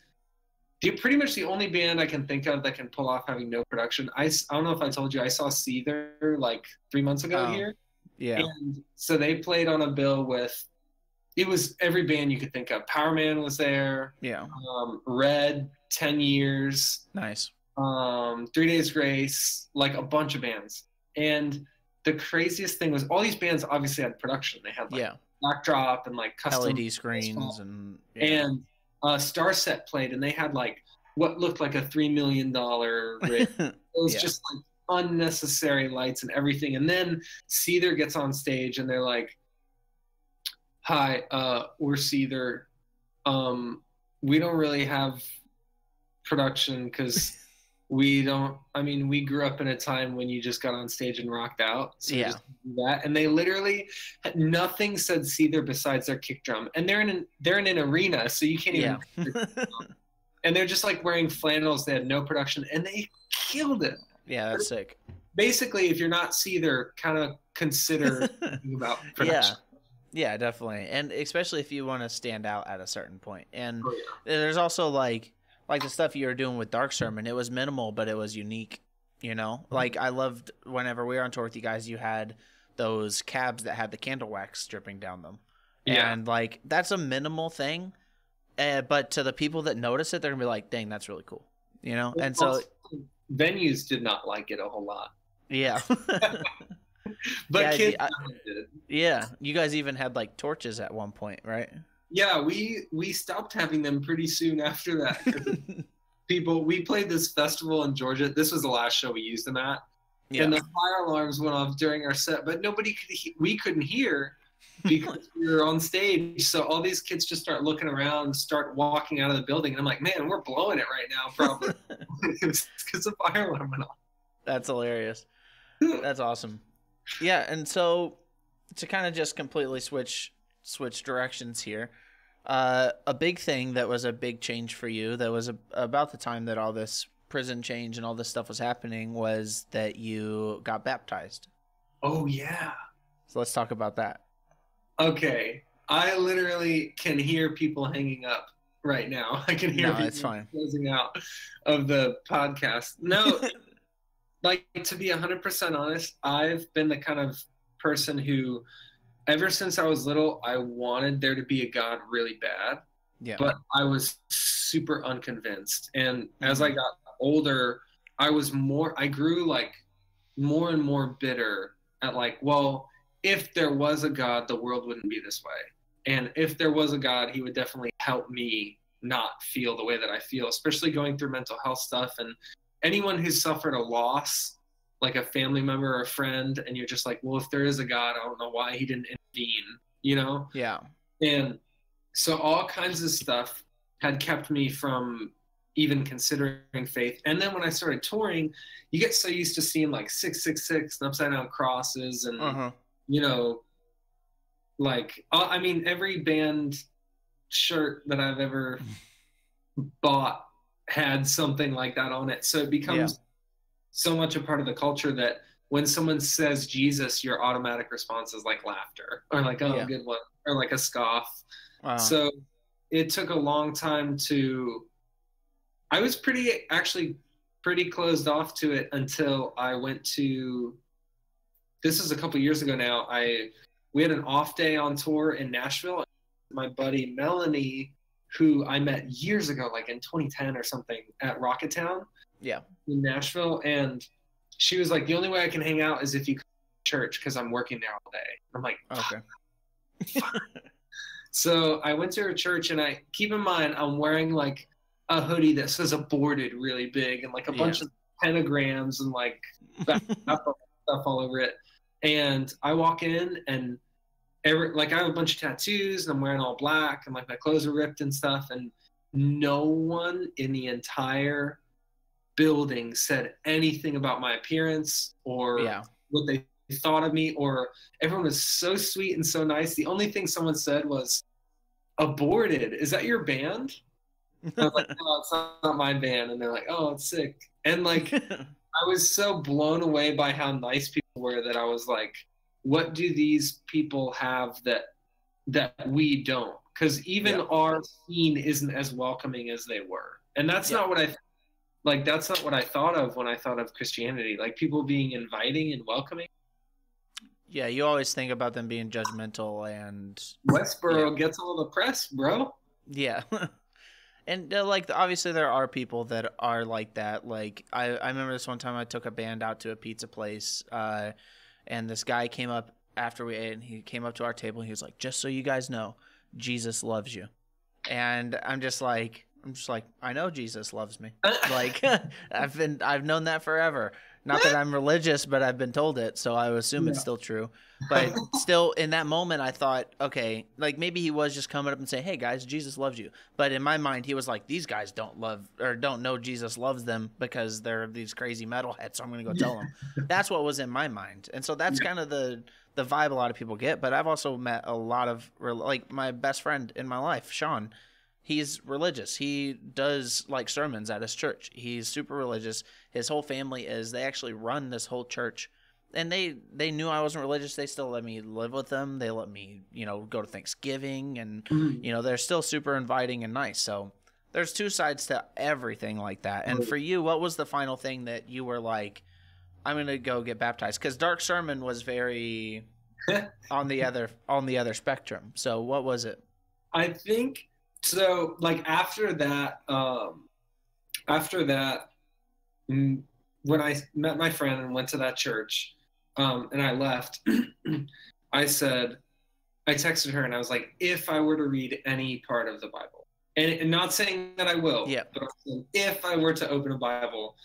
pretty much the only band I can think of that can pull off having no production. I don't know if I told you, I saw Seether like 3 months ago here. Yeah. And so they played on a bill with, it was every band you could think of. Power Man was there. Yeah. Red, 10 Years. Nice. 3 Days Grace, like a bunch of bands. And the craziest thing was all these bands obviously had production. They had like backdrop and like custom LED screens and Starset played, and they had like what looked like a $3 million rig. It was just like unnecessary lights and everything. And then Seether gets on stage and they're like, hi, we're Seether. We don't really have production because we grew up in a time when you just got on stage and rocked out. So just do that. And they literally had nothing said Seether besides their kick drum. And they're in an arena, so you can't even and they're just like wearing flannels. They had no production and they killed it. Yeah, that's sick. Basically, if you're not Seether, kind of consider thinking about production. Yeah, definitely. And especially if you want to stand out at a certain point. And there's also like the stuff you were doing with Dark Sermon. It was minimal, but it was unique, you know? Like I loved whenever we were on tour with you guys, you had those cabs that had the candle wax dripping down them. Yeah. And like that's a minimal thing. But to the people that notice it, they're going to be like, dang, that's really cool. You know? And so venues did not like it a whole lot. Yeah. But kids did. Yeah, you guys even had like torches at one point, right? Yeah, we stopped having them pretty soon after that. We played this festival in Georgia. This was the last show we used them at. Yeah. And the fire alarms went off during our set, but we couldn't hear because we were on stage. So all these kids just start looking around, start walking out of the building. And I'm like, man, we're blowing it right now, probably. It's because the fire alarm went off. That's hilarious. That's awesome. Yeah, and so to kind of just completely switch directions here, a big thing that was a big change for you that was about the time that all this prison change and all this stuff was happening was that you got baptized. Oh, yeah. So let's talk about that. Okay. I literally can hear people hanging up right now. I can hear people closing out of the podcast. No. Like, to be 100% honest, I've been the kind of person who, ever since I was little, I wanted there to be a God really bad. Yeah. But I was super unconvinced. And as I got older, I grew like more and more bitter at like, well, if there was a God, the world wouldn't be this way. And if there was a God, he would definitely help me not feel the way that I feel, especially going through mental health stuff. And anyone who's suffered a loss, like a family member or a friend, and you're just like, well, if there is a God, I don't know why he didn't intervene, you know? Yeah. And so all kinds of stuff had kept me from even considering faith. And then when I started touring, you get so used to seeing like 666 and upside down crosses and, you know, like, I mean, every band shirt that I've ever bought had something like that on it. So it becomes so much a part of the culture that when someone says Jesus, your automatic response is like laughter or like, oh, good one, or like a scoff. So it took a long time I was pretty closed off to it until I went to, this is a couple years ago now, we had an off day on tour in Nashville. My buddy Melanie, who I met years ago, like in 2010 or something, at Rocketown in Nashville. And she was like, the only way I can hang out is if you come to church because I'm working there all day. I'm like, okay. So I went to her church, and keep in mind, I'm wearing like a hoodie that says aborted really big and like a bunch of pentagrams and like stuff all over it. And I walk in, and I have a bunch of tattoos, and I'm wearing all black, and like my clothes are ripped and stuff. And no one in the entire building said anything about my appearance or what they thought of me, or everyone was so sweet and so nice. The only thing someone said was, aborted, is that your band? I was like, no, it's not my band. And they're like, oh, it's sick. And like, I was so blown away by how nice people were that I was like, what do these people have that we don't? Because even our scene isn't as welcoming as they were. And that's not what that's not what I thought of when I thought of Christianity. Like people being inviting and welcoming. Yeah, you always think about them being judgmental, and Westboro gets all the press, bro. Yeah. And like obviously there are people that are like that. Like I remember this one time I took a band out to a pizza place, and this guy came up after we ate, and he came up to our table, and he was like, just so you guys know, Jesus loves you. And I'm just like, I know Jesus loves me. Like I've known that forever. Not that I'm religious, but I've been told it, so I assume it's still true. But still, in that moment, I thought, okay, like maybe he was just coming up and saying, hey guys, Jesus loves you. But in my mind, he was like, these guys don't know Jesus loves them because they're these crazy metalheads, so I'm going to go tell them. That's what was in my mind. And so that's kind of the vibe a lot of people get. But I've also met a lot of, like my best friend in my life, Sean. He's religious. He does like sermons at his church. He's super religious. His whole family is. They actually run this whole church. And they knew I wasn't religious. They still let me live with them. They let me, go to Thanksgiving. And, they're still super inviting and nice. So there's two sides to everything like that. And for you, what was the final thing that you were like, I'm going to go get baptized? Because Dark Sermon was very on the other spectrum. So what was it? I think... So, like, after that, when I met my friend and went to that church, and I left, I texted her and I was like, if I were to read any part of the Bible, and not saying that I will, but if I were to open a Bible,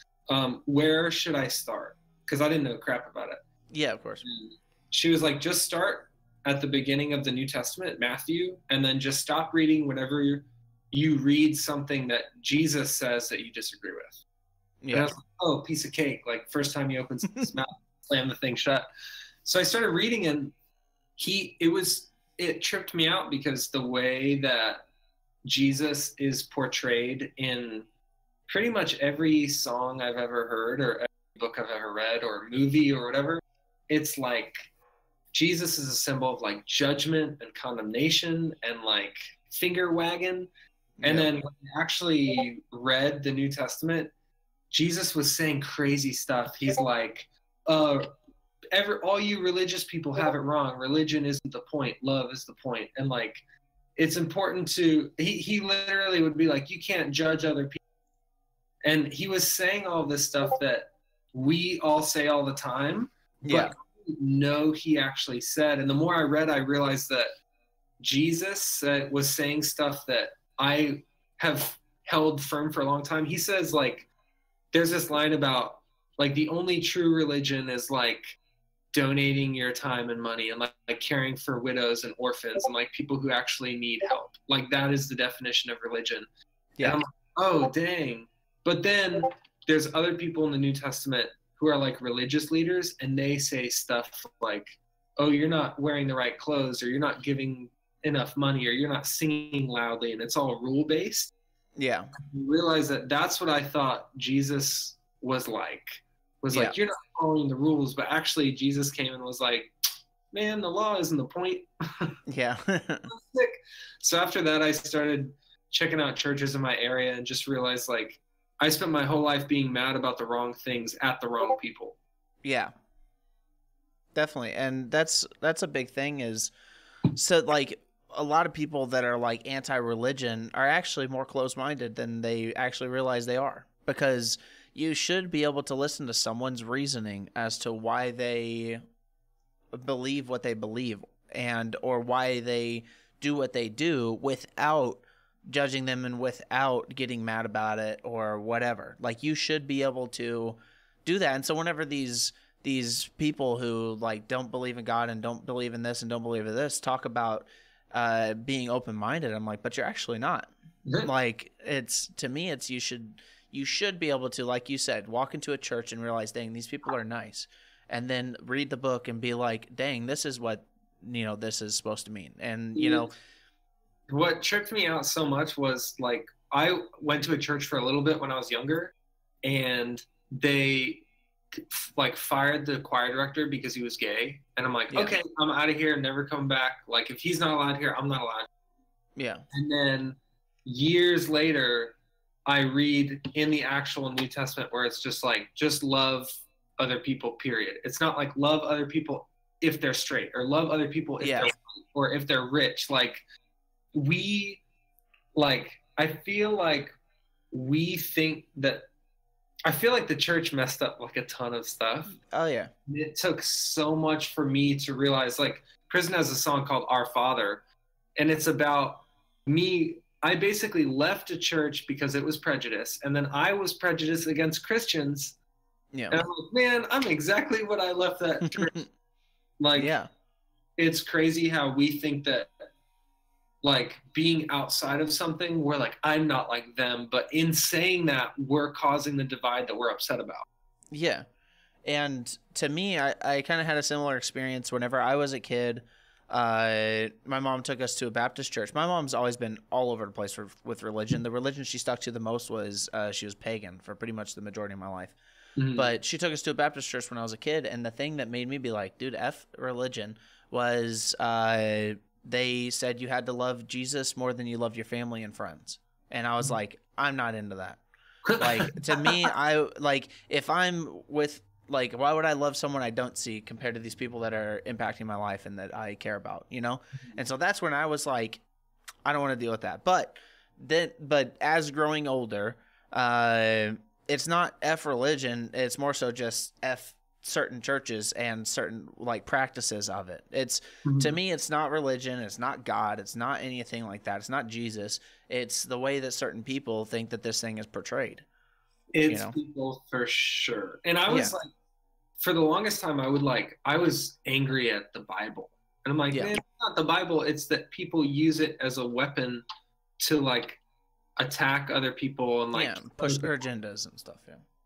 where should I start? Because I didn't know crap about it. Yeah, of course. And she was like, just start at the beginning of the New Testament, Matthew, and then just stop reading whenever you read something that Jesus says that you disagree with. Yeah. And I was like, oh, piece of cake. Like first time he opens his mouth, slam the thing shut. So I started reading, and it tripped me out because the way that Jesus is portrayed in pretty much every song I've ever heard or every book I've ever read or movie or whatever, it's like Jesus is a symbol of like judgment and condemnation and like finger wagging. And then when I actually read the New Testament, Jesus was saying crazy stuff. He's like, all you religious people have it wrong. Religion isn't the point. Love is the point. And like, it's important to, he literally would be like, you can't judge other people. And he was saying all this stuff that we all say all the time, but know he actually said. And the more I read, I realized that Jesus was saying stuff that I have held firm for a long time. He says, like, there's this line about like the only true religion is like donating your time and money and like caring for widows and orphans and like people who actually need help. Like that is the definition of religion. And I'm like, oh dang. But then there's other people in the New Testament who are like religious leaders, and they say stuff like, oh, you're not wearing the right clothes, or you're not giving enough money or you're not singing loudly and it's all rule based. Yeah. You realize that that's what I thought Jesus was like. Like, you're not following the rules, but actually Jesus came and was like, man, the law isn't the point. Yeah. So after that, I started checking out churches in my area and just realized, like, I spent my whole life being mad about the wrong things at the wrong people. Yeah. Definitely. And that's a big thing is, so like a lot of people that are like anti-religion are actually more closed-minded than they actually realize they are, because you should be able to listen to someone's reasoning as to why they believe what they believe and or why they do what they do without judging them and without getting mad about it or whatever. Like, you should be able to do that. And so whenever these people who like don't believe in God and don't believe in this and don't believe in this talk about being open-minded, I'm like, but you're actually not. Like, it's, to me, it's you should be able to, like you said, walk into a church and realize, dang, these people are nice, and then read the book and be like, dang, this is what, you know, this is supposed to mean. And, you know, what tripped me out so much was, like, I went to a church for a little bit when I was younger, and they like fired the choir director because he was gay. And I'm like, okay, I'm out of here, never come back. Like, if he's not allowed here, I'm not allowed. Yeah. And then years later, I read in the actual New Testament where it's just like, just love other people, period. It's not like love other people if they're straight or love other people if they're white or if they're rich. Like, I feel like the church messed up like a ton of stuff. Oh yeah. It took so much for me to realize, like, Prison has a song called Our Father, and it's about me. I basically left a church because it was prejudice, and then I was prejudiced against Christians. Yeah. And I'm like, man, I'm exactly what I left that church. Like, it's crazy how we think that, like, being outside of something, we're like, I'm not like them. But in saying that, we're causing the divide that we're upset about. Yeah. And to me, I kind of had a similar experience whenever I was a kid. My mom took us to a Baptist church. My mom's always been all over the place with religion. The religion she stuck to the most was she was pagan for pretty much the majority of my life. Mm-hmm. But she took us to a Baptist church when I was a kid. And the thing that made me be like, dude, F religion, was they said you had to love Jesus more than you loved your family and friends. And I was like, I'm not into that. Like, to me, I like, if I'm with, like, why would I love someone I don't see compared to these people that are impacting my life and that I care about, you know? And so that's when I was like, I don't want to deal with that. But as growing older, it's not F religion. It's more so just F certain churches and certain, like, practices of it. It's to me, it's not religion, it's not God, it's not anything like that, it's not Jesus. It's the way that certain people think that this thing is portrayed. It's people for sure. And I was like, for the longest time, I was angry at the Bible, and I'm like, man, it's not the Bible, it's that people use it as a weapon to, like, attack other people and, like, push their agendas and stuff.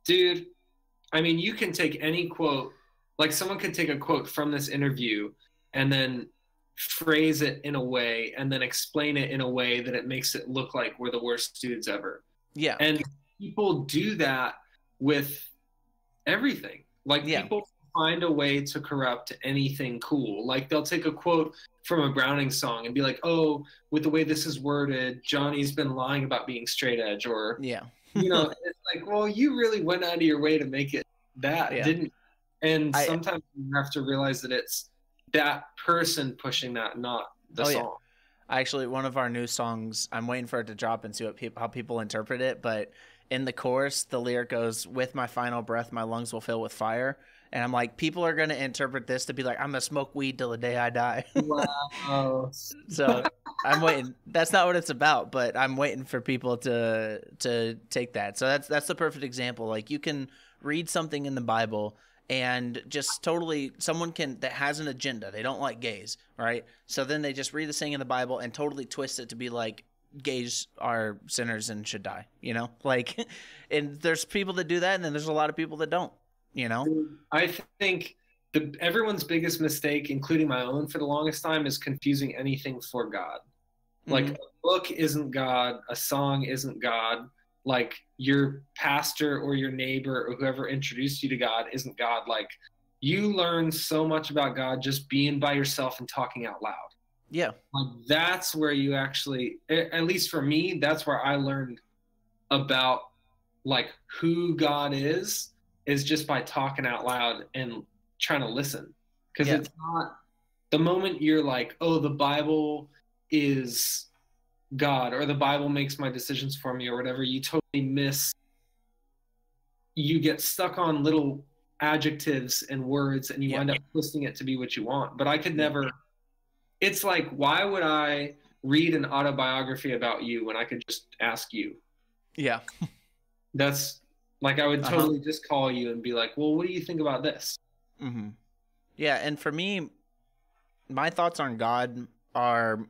Dude, I mean, you can take any quote, like, someone could take a quote from this interview and then phrase it in a way and then explain it in a way that it makes it look like we're the worst dudes ever. Yeah. And people do that with everything. Like, people find a way to corrupt anything cool. Like, they'll take a quote from a Browning song and be like, oh, with the way this is worded, Johnny's been lying about being straight edge, or you know, it's like, well, you really went out of your way to make it that, didn't you? And sometimes you have to realize that it's that person pushing that, not the song. Actually, one of our new songs, I'm waiting for it to drop and see how people interpret it, but in the chorus, the lyric goes, with my final breath, my lungs will fill with fire. And I'm like, people are going to interpret this to be like, I'm going to smoke weed till the day I die. Wow. So I'm waiting. That's not what it's about, but I'm waiting for people to take that. So that's the perfect example. Like, you can read something in the Bible and just totally, someone that has an agenda. They don't like gays, right? So then they just read this thing in the Bible and totally twist it to be like, gays are sinners and should die, you know? Like, and there's people that do that, and then there's a lot of people that don't. You know, I think everyone's biggest mistake, including my own for the longest time, is confusing anything for God. Like, a book isn't God, a song isn't God, like your pastor or your neighbor or whoever introduced you to God isn't God. Like, you learn so much about God just being by yourself and talking out loud. Yeah. Like, that's where you actually, at least for me, that's where I learned about like who God is just by talking out loud and trying to listen. Because it's not, the moment you're like, oh, the Bible is God, or the Bible makes my decisions for me, or whatever, you totally miss, you get stuck on little adjectives and words, and you wind up twisting it to be what you want. But I could never, it's like, why would I read an autobiography about you when I could just ask you? Yeah. That's like, I would totally just call you and be like, well, what do you think about this? Yeah. And for me, my thoughts on God are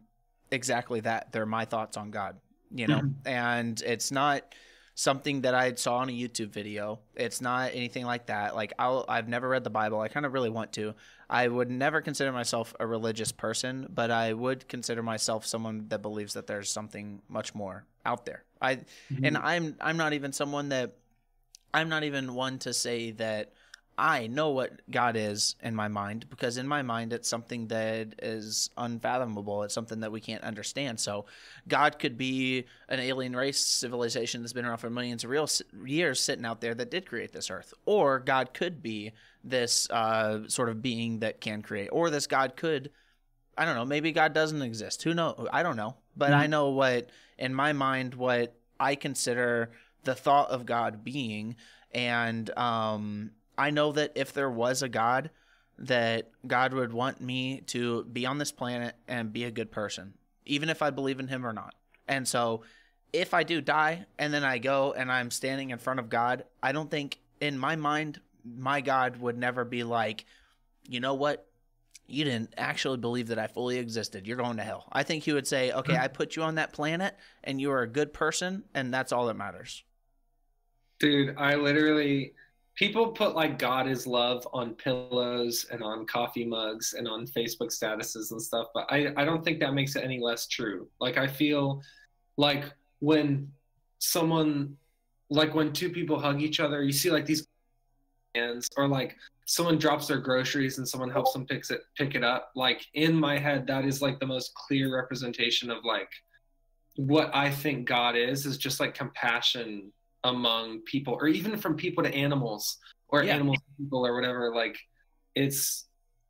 exactly that. They're my thoughts on God, you know, and it's not something that I saw on a YouTube video. It's not anything like that. Like, I've never read the Bible. I kind of really want to. I would never consider myself a religious person, but I would consider myself someone that believes that there's something much more out there. And I'm not even someone that, I'm not even one to say that I know what God is in my mind, because in my mind, it's something that is unfathomable. It's something that we can't understand. So God could be an alien race civilization that's been around for millions of years sitting out there that did create this earth. Or God could be this sort of being that can create. Or this God could, I don't know, maybe God doesn't exist. Who knows? I don't know. But I know what, in my mind, what I consider the thought of God being. And I know that if there was a God, that God would want me to be on this planet and be a good person, even if I believe in him or not. And so if I do die and then I go and I'm standing in front of God, I don't think, in my mind, my God would never be like, you know what? You didn't actually believe that I fully existed. You're going to hell. I think he would say, okay, I put you on that planet and you are a good person, and that's all that matters. Dude, I literally... People put like God is love on pillows and on coffee mugs and on Facebook statuses and stuff, but I don't think that makes it any less true. Like, I feel like when someone, like when two people hug each other, you see like these hands, or like someone drops their groceries and someone helps them pick it up. Like, in my head, that is like the most clear representation of like what I think God is just like compassion among people, or even from people to animals, or animals to people, or whatever. Like, it's,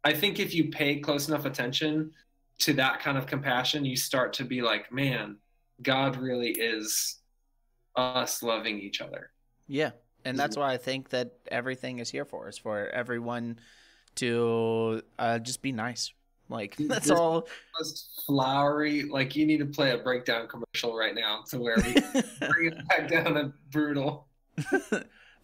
I think if you pay close enough attention to that kind of compassion, you start to be like, man, God really is us loving each other. Yeah. And that's why I think that everything is here for, is for everyone to just be nice. Like, that's all. Flowery. Like, you need to play a breakdown commercial right now to where we bring it back down to brutal.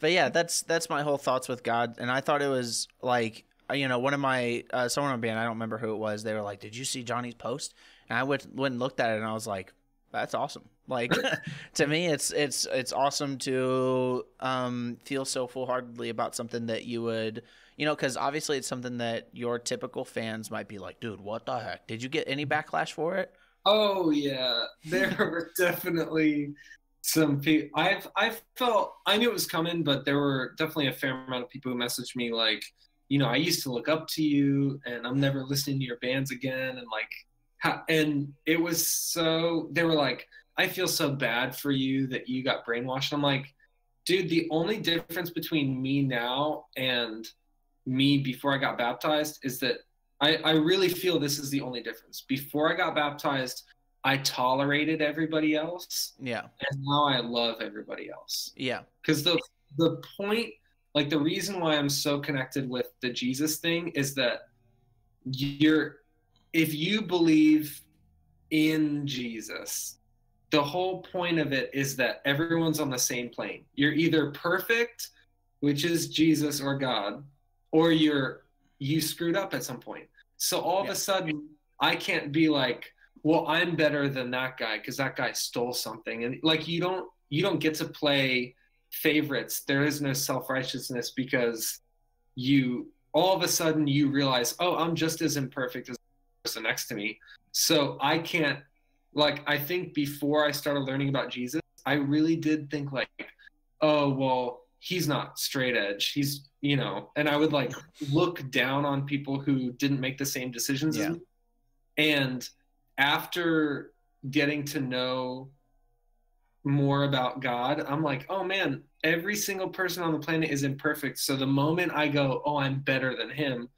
But yeah, that's my whole thoughts with God. And I thought it was like, you know, one of my someone on band, I don't remember who it was, they were like, did you see Johnny's post? And I went and looked at it, and I was like, that's awesome. Like, to me, it's awesome to feel so full-heartedly about something that you would, you know, because obviously it's something that your typical fans might be like, dude, what the heck? Did you get any backlash for it? Oh yeah, there were definitely some people. I felt, I knew it was coming, but there were definitely a fair amount of people who messaged me like, you know, I used to look up to you, and I'm never listening to your bands again, and like, and it was so, they were like, I feel so bad for you that you got brainwashed. I'm like, dude, the only difference between me now and me before I got baptized is that I really feel this is the only difference. Before I got baptized, I tolerated everybody else. Yeah. And now I love everybody else. Yeah. Because the point, like the reason why I'm so connected with the Jesus thing is that if you believe in Jesus, the whole point of it is that everyone's on the same plane. You're either perfect, which is Jesus or God, or you screwed up at some point. So all of a sudden, I can't be like, well, I'm better than that guy because that guy stole something. And like, you don't get to play favorites. There is no self-righteousness because you all of a sudden you realize, oh, I'm just as imperfect as the person next to me. So I can't, like, I think before I started learning about Jesus, I really did think like, oh, well, he's not straight edge. He's, you know, and I would like look down on people who didn't make the same decisions as me. And after getting to know more about God, I'm like, oh man, every single person on the planet is imperfect. So the moment I go, oh, I'm better than him,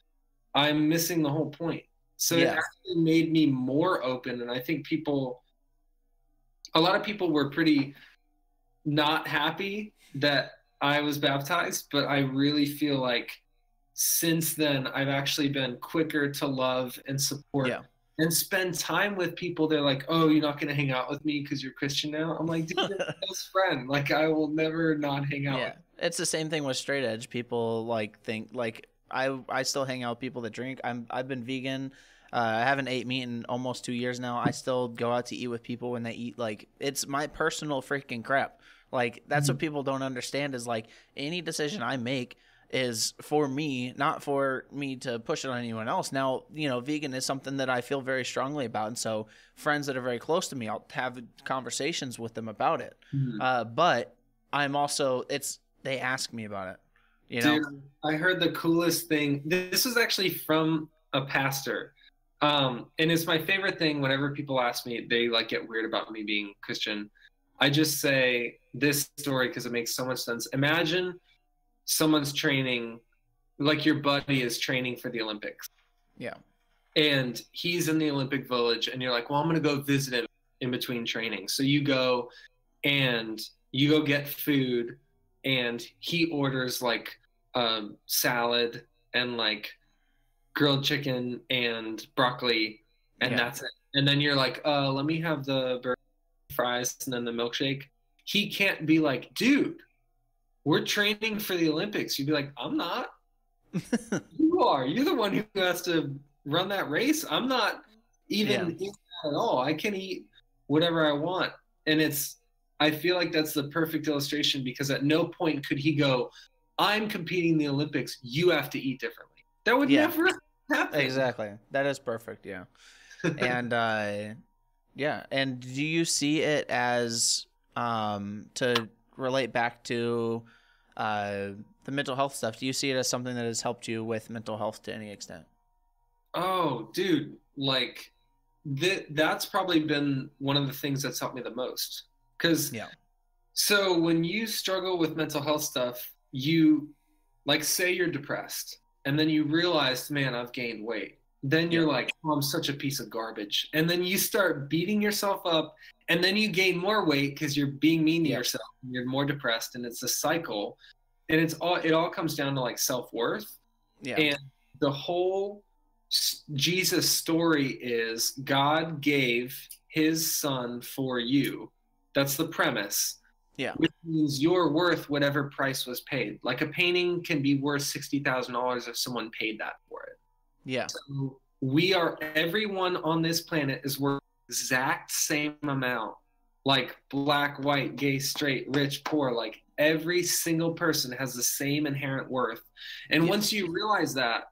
I'm missing the whole point. So it actually made me more open. And I think a lot of people were pretty not happy that I was baptized, but I really feel like since then I've actually been quicker to love and support and spend time with people. They're like, oh, you're not going to hang out with me because you're Christian now? I'm like, dude, you're my best friend. Like, I will never not hang out with you. It's the same thing with straight edge. People like think like I still hang out with people that drink. I've been vegan. I haven't ate meat in almost 2 years now. I still go out to eat with people when they eat. Like, it's my personal freaking crap. Like, that's what people don't understand is like any decision I make is for me, not for me to push it on anyone else. Now, you know, vegan is something that I feel very strongly about. And so friends that are very close to me, I'll have conversations with them about it. But I'm also, they ask me about it. You know? Dude, I heard the coolest thing. This was actually from a pastor. And it's my favorite thing whenever people ask me, they like get weird about me being Christian. I just say this story because it makes so much sense. Imagine someone's training, like your buddy is training for the Olympics. Yeah. And he's in the Olympic Village and you're like, well, I'm going to go visit him in between training. So you go and you go get food and he orders like salad and like grilled chicken and broccoli and that's it. And then you're like, let me have the burger, fries, and then the milkshake. He can't be like, dude, we're training for the Olympics. You'd be like, I'm not. You are. You're the one who has to run that race. I'm not even eating that at all. I can eat whatever I want. And I feel like that's the perfect illustration because at no point could he go, I'm competing in the Olympics. You have to eat differently. That would never happen. Exactly. That is perfect. Yeah. And, and do you see it as, to relate back to the mental health stuff, do you see it as something that has helped you with mental health to any extent? Oh, dude, like that's probably been one of the things that's helped me the most. Because so when you struggle with mental health stuff, you like say you're depressed and then you realize, man, I've gained weight. Then you're like, oh, I'm such a piece of garbage. And then you start beating yourself up and then you gain more weight because you're being mean to yourself and you're more depressed and it's a cycle. And it all comes down to like self-worth. And the whole Jesus story is God gave his son for you. That's the premise. Which means you're worth whatever price was paid. Like a painting can be worth $60,000 if someone paid that for it. So everyone on this planet is worth the exact same amount. Like black, white, gay, straight, rich, poor, like every single person has the same inherent worth. And once you realize that,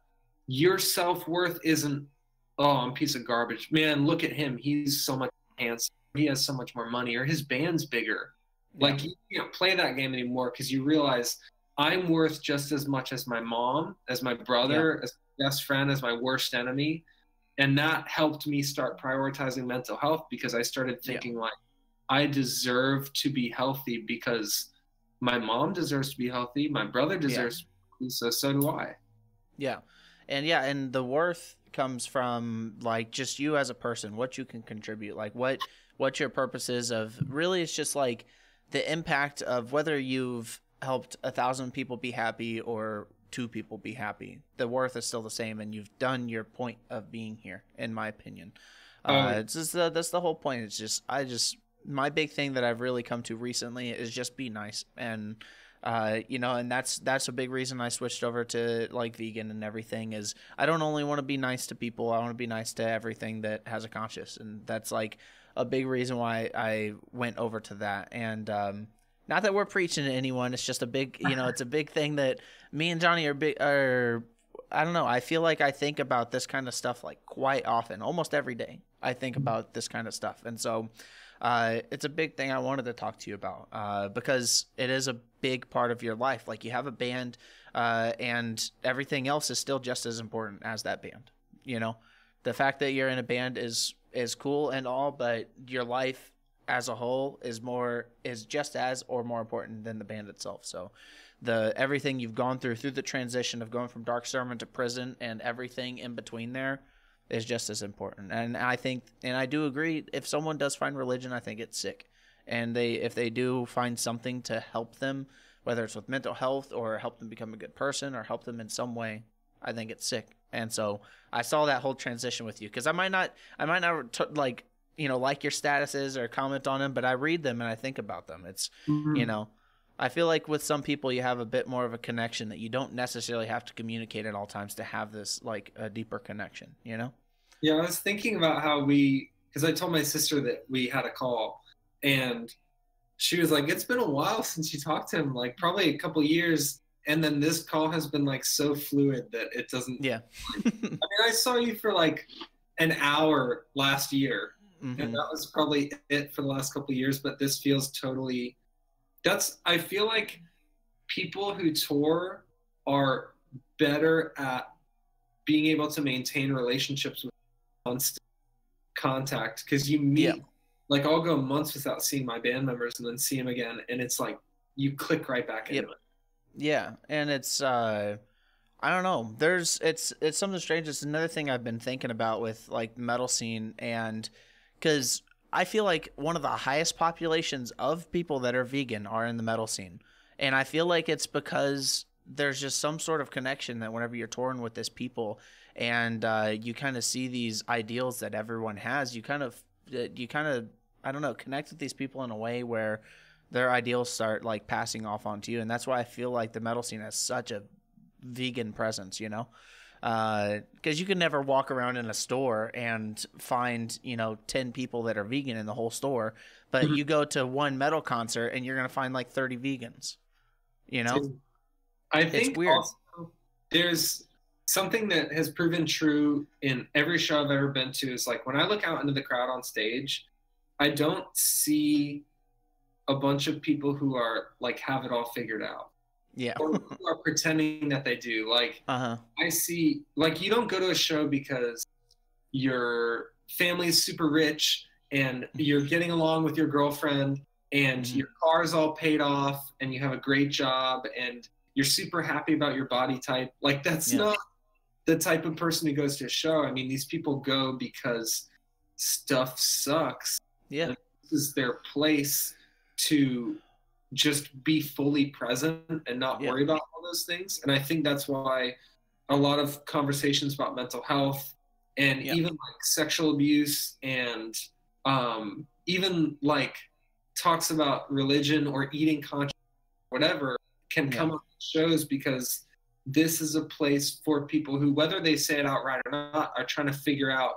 your self-worth isn't, oh, I'm a piece of garbage. Man, look at him. He's so much handsome. He has so much more money, or his band's bigger. Like you can't play that game anymore because you realize I'm worth just as much as my mom, as my brother, as my best friend, as my worst enemy. And that helped me start prioritizing mental health because I started thinking like, I deserve to be healthy because my mom deserves to be healthy. My brother deserves to be healthy, so do I. And the worth comes from like just you as a person, what you can contribute, like what your purpose is of really. It's just like the impact of whether you've helped 1,000 people be happy or 2 people be happy. The worth is still the same, and you've done your point of being here, in my opinion. It's just that's the whole point. It's just my big thing that I've really come to recently is just be nice. And and that's a big reason I switched over to like vegan and everything. Is I don't only want to be nice to people, I want to be nice to everything that has a conscience, and that's like a big reason why I went over to that. And not that we're preaching to anyone, it's just a big it's a big thing that me and Jonny are I don't know. I feel like I think about this kind of stuff like quite often, almost every day. I think about this kind of stuff. And so it's a big thing I wanted to talk to you about because it is a big part of your life. Like you have a band and everything else is still just as important as that band. You know, the fact that you're in a band is cool and all, but your life as a whole is just as or more important than the band itself. So everything you've gone through the transition of going from Dark Sermon to prison and everything in between there is just as important. And I think, and I do agree, if someone does find religion, I think it's sick. And if they do find something to help them, whether it's with mental health or help them become a good person or help them in some way, I think it's sick. And so I saw that whole transition with you because I might not like your statuses or comment on them, but I read them and I think about them. It's, I feel like with some people you have a bit more of a connection that you don't necessarily have to communicate at all times to have this like a deeper connection, you know? Yeah, I was thinking about how because I told my sister that we had a call and she was like, it's been a while since you talked to him, like probably a couple years. And then this call has been like so fluid that it doesn't. Yeah. I mean, I saw you for like an hour last year and that was probably it for the last couple of years, but this feels totally, I feel like people who tour are better at being able to maintain relationships with constant contact because you meet, like I'll go months without seeing my band members and then see them again. And it's like, you click right back into it. Yeah. And it's, I don't know. It's something strange. It's another thing I've been thinking about with like metal scene and because I feel like one of the highest populations of people that are vegan are in the metal scene. And I feel like it's because there's just some sort of connection that whenever you're touring with this people and you kind of see these ideals that everyone has, you kind of, I don't know, connect with these people in a way where their ideals start like passing off onto you. And that's why I feel like the metal scene has such a vegan presence, you know? Because you can never walk around in a store and find 10 people that are vegan in the whole store, but you go to one metal concert and you're gonna find like 30 vegans. I think it's weird. Also, there's something that has proven true in every show I've ever been to is like when I look out into the crowd on stage, I don't see a bunch of people who are like have it all figured out. Yeah. Or who are pretending that they do. Like, I see, like, you don't go to a show because your family's super rich and you're getting along with your girlfriend and your car's all paid off and you have a great job and you're super happy about your body type. Like, that's not the type of person who goes to a show. I mean, these people go because stuff sucks. Yeah. And this is their place to just be fully present and not worry about all those things. And I think that's why a lot of conversations about mental health and even like sexual abuse and even like talks about religion or eating conscious, whatever, can come up with shows because this is a place for people who, whether they say it outright or not, are trying to figure out.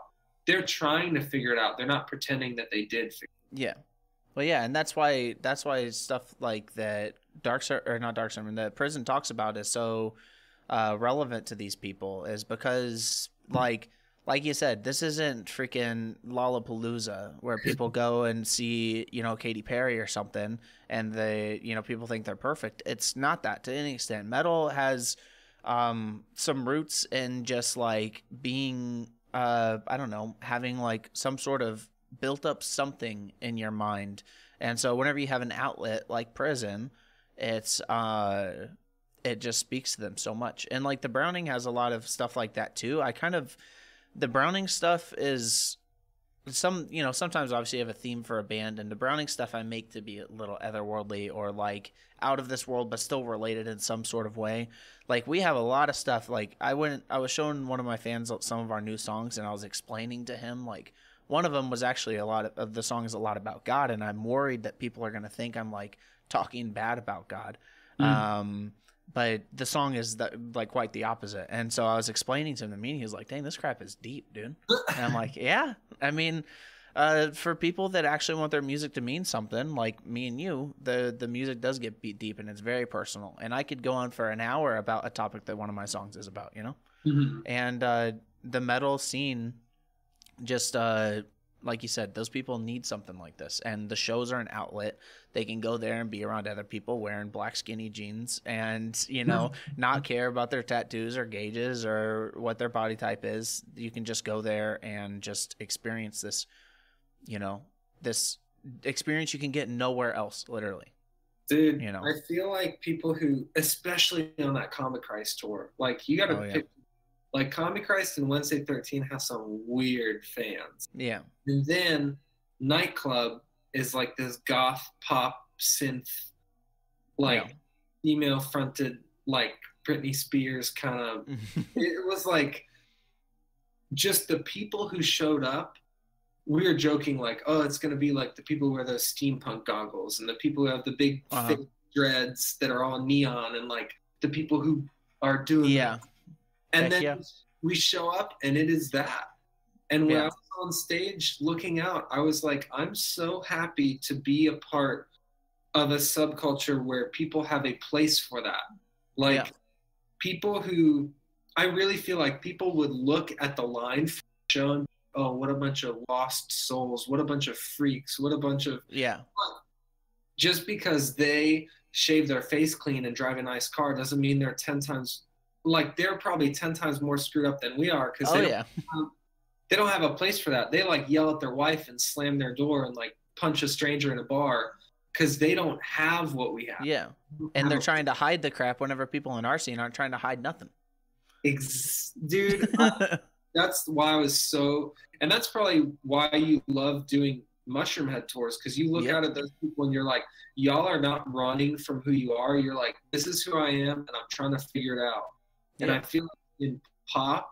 They're trying to figure it out. They're not pretending that they did figure it out. Yeah. Well, yeah, and that's why stuff like that that prison talks about is so relevant to these people is because like you said, this isn't freaking Lollapalooza where people go and see Katy Perry or something and they people think they're perfect. It's not that to any extent. Metal has some roots in just like being I don't know, having like some sort of built up something in your mind. And so whenever you have an outlet like prison, it's it just speaks to them so much. And like the Browning has a lot of stuff like that too. The Browning stuff is sometimes obviously you have a theme for a band, and the Browning stuff I make to be a little otherworldly or like out of this world but still related in some sort of way. Like we have a lot of stuff. Like I was showing one of my fans some of our new songs and I was explaining to him like one of them was actually a lot of the song is a lot about God, and I'm worried that people are going to think I'm like talking bad about God. But the song is like quite the opposite. And so I was explaining to him the meaning. He was like, dang, this crap is deep, dude. And I'm like, yeah. I mean, for people that actually want their music to mean something, like me and you, the music does get deep and it's very personal. And I could go on for an hour about a topic that one of my songs is about, Mhm. And the metal scene, just like you said, those people need something like this, and the shows are an outlet. They can go there and be around other people wearing black skinny jeans and, you know, not care about their tattoos or gauges or what their body type is. You can just go there and just experience this, you know, this experience you can get nowhere else, literally. Dude, You know? I feel like people who, especially on that Comic Christ tour, like you got to pick, like Comic Christ and Wednesday 13 have some weird fans. Yeah. And then Nightclub is like this goth pop synth, like female fronted, like Britney Spears kind of. It was like just the people who showed up. We were joking like, oh, it's going to be like the people who wear those steampunk goggles and the people who have the big thick dreads that are all neon and like the people who are doing that. And then we show up and it is that. And when I was on stage looking out, I was like, I'm so happy to be a part of a subculture where people have a place for that. Like people who, I really feel like people would look at the line for the show and, oh, what a bunch of lost souls, what a bunch of freaks, what a bunch of... Just because they shave their face clean and drive a nice car doesn't mean they're 10 times... Like, they're probably 10 times more screwed up than we are because they don't have a place for that. They, like, yell at their wife and slam their door and, like, punch a stranger in a bar because they don't have what we have. Yeah, and they're trying to hide the crap whenever people in our scene aren't trying to hide nothing. Dude, that's why I was so... And that's probably why you love doing Mushroom Head tours, because you look out at those people and you're like, y'all are not running from who you are. You're like, this is who I am, and I'm trying to figure it out. And I feel like in pop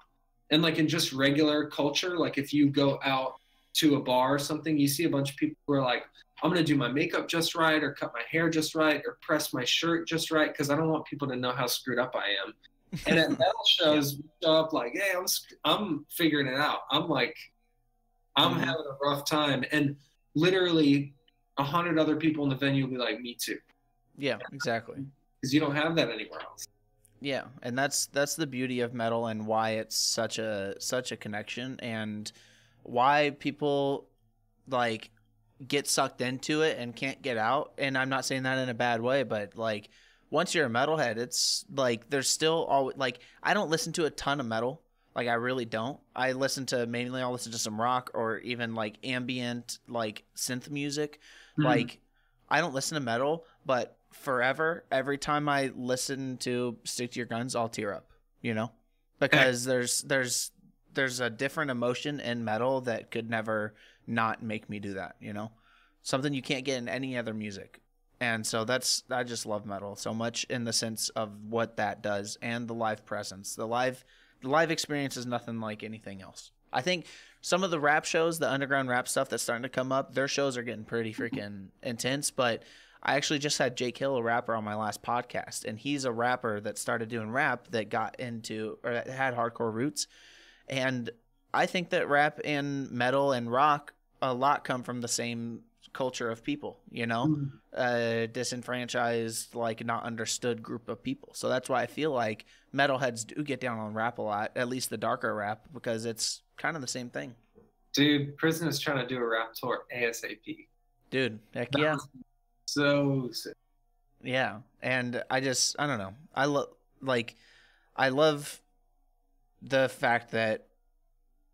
and like in just regular culture, like if you go out to a bar or something, you see a bunch of people who are like, I'm going to do my makeup just right or cut my hair just right or press my shirt just right because I don't want people to know how screwed up I am. And at metal shows, we show up like, hey, I'm figuring it out. I'm like, I'm having a rough time. And literally 100 other people in the venue will be like, me too. Yeah, exactly. Because you don't have that anywhere else. Yeah, and that's the beauty of metal and why it's such a connection and why people like get sucked into it and can't get out. And I'm not saying that in a bad way, but like once you're a metalhead, it's like there's still always like I don't listen to a ton of metal. Like I really don't. I'll listen to some rock or even like ambient like synth music. Like I don't listen to metal, but forever, every time I listen to Stick to Your Guns, I'll tear up, you know? Because there's a different emotion in metal that could never not make me do that, you know? Something you can't get in any other music. And so I just love metal so much in the sense of what that does and the live presence. The live experience is nothing like anything else. I think some of the rap shows, the underground rap stuff that's starting to come up, their shows are getting pretty freaking intense. But I actually just had Jake Hill, a rapper, on my last podcast, and he's a rapper that started doing rap that got into or that had hardcore roots. And I think that rap and metal and rock a lot come from the same culture of people, you know, disenfranchised, like not understood group of people. So that's why I feel like metalheads do get down on rap a lot, at least the darker rap, because it's kind of the same thing. Dude, Prison is trying to do a rap tour ASAP. Dude, heck yeah. So sick. Yeah, and I don't know. I love the fact that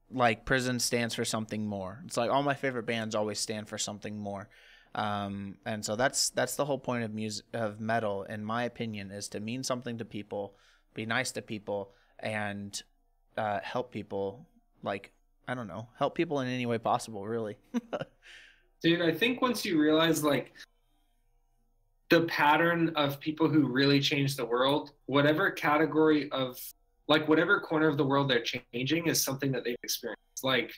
like Prison stands for something more. It's like all my favorite bands always stand for something more. And so that's the whole point of music, of metal, in my opinion, is to mean something to people, be nice to people, and help people. Like, I don't know, help people in any way possible, really. Dude, I think once you realize like the pattern of people who really change the world, whatever category of like whatever corner of the world they're changing is something that they've experienced. Like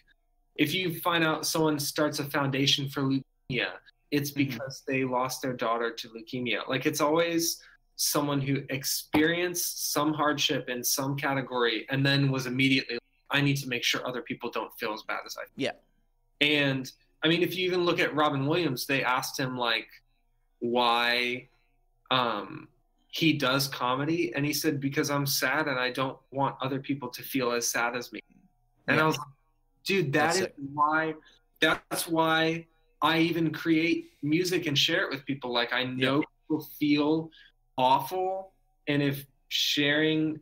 if you find out someone starts a foundation for leukemia, it's because they lost their daughter to leukemia. Like it's always someone who experienced some hardship in some category and then was immediately, I need to make sure other people don't feel as bad as I feel. Yeah. And I mean, if you even look at Robin Williams, they asked him like why he does comedy, and he said, because I'm sad and I don't want other people to feel as sad as me. And I was like, dude, that's why I even create music and share it with people. Like, I know people feel awful, and if sharing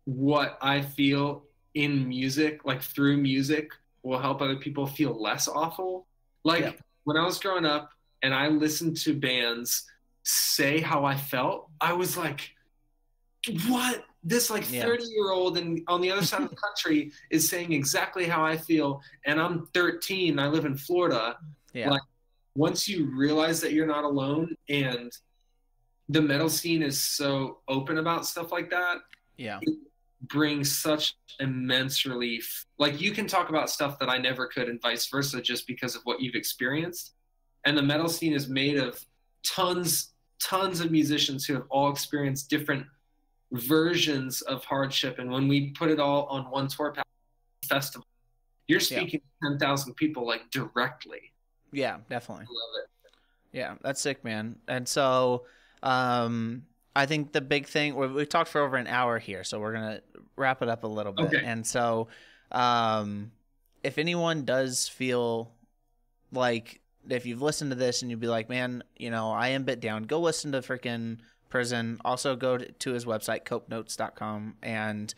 what I feel in music, like through music, will help other people feel less awful. Like when I was growing up and I listened to bands say how I felt, I was like, what? This like 30-year-old and on the other side of the country is saying exactly how I feel, and I'm 13, I live in Florida. Like, once you realize that you're not alone, and the metal scene is so open about stuff like that, it brings such immense relief. Like, you can talk about stuff that I never could, and vice versa, just because of what you've experienced. And the metal scene is made of tons of musicians who have all experienced different versions of hardship, and when we put it all on one tour festival, you're speaking to 10,000 people, like, directly. Yeah, definitely. I love it. Yeah, that's sick, man. And so I think the big thing, we've talked for over an hour here, so we're going to wrap it up a little bit. Okay. And so if anyone does feel like, if you've listened to this and you'd be like, man, you know, I am a bit down, go listen to freaking Prison. Also go to his website, copenotes.com, and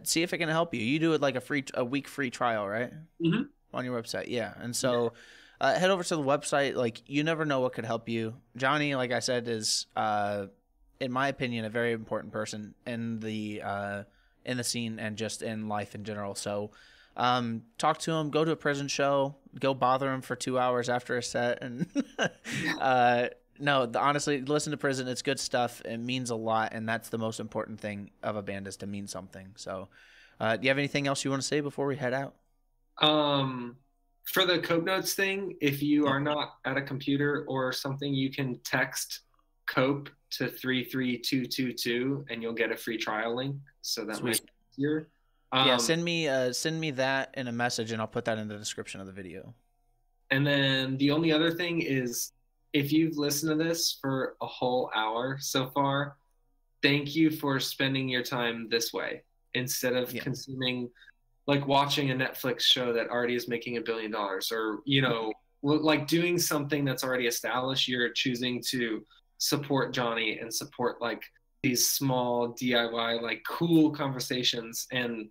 see if it can help you. You do it like a week free trial, right? Mm-hmm. On your website. Yeah. And so head over to the website. Like, you never know what could help you. Jonny, like I said, is in my opinion a very important person in the scene and just in life in general. So talk to him, go to a Prison show, go bother him for 2 hours after a set, and no, honestly, listen to Prison. It's good stuff. It means a lot, and that's the most important thing of a band, is to mean something. So do you have anything else you want to say before we head out? For the Cope Notes thing, if you are not at a computer or something, you can text Cope to 33222 and you'll get a free trial link. So that might be easier. Send me that in a message, and I'll put that in the description of the video. And then the only other thing is, if you've listened to this for a whole hour so far, thank you for spending your time this way instead of consuming, like, watching a Netflix show that already is making $1 billion, or, you know, like, doing something that's already established. You're choosing to support Jonny and support, like, these small DIY, like, cool conversations. And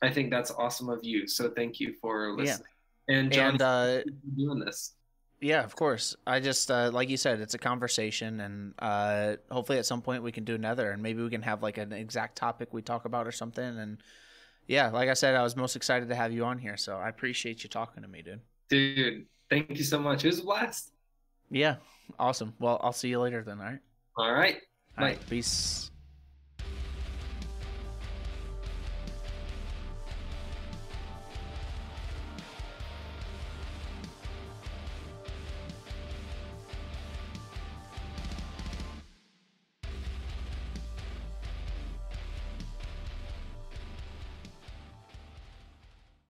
I think that's awesome of you. So thank you for listening. And Jonny, thank you for doing this. Yeah, of course. I just, like you said, it's a conversation, and hopefully at some point we can do another, and maybe we can have like an exact topic we talk about or something. And yeah, like I said, I was most excited to have you on here, so I appreciate you talking to me, dude. Dude, thank you so much. It was a blast. Yeah, awesome. Well, I'll see you later then, all right? All right. All right, peace.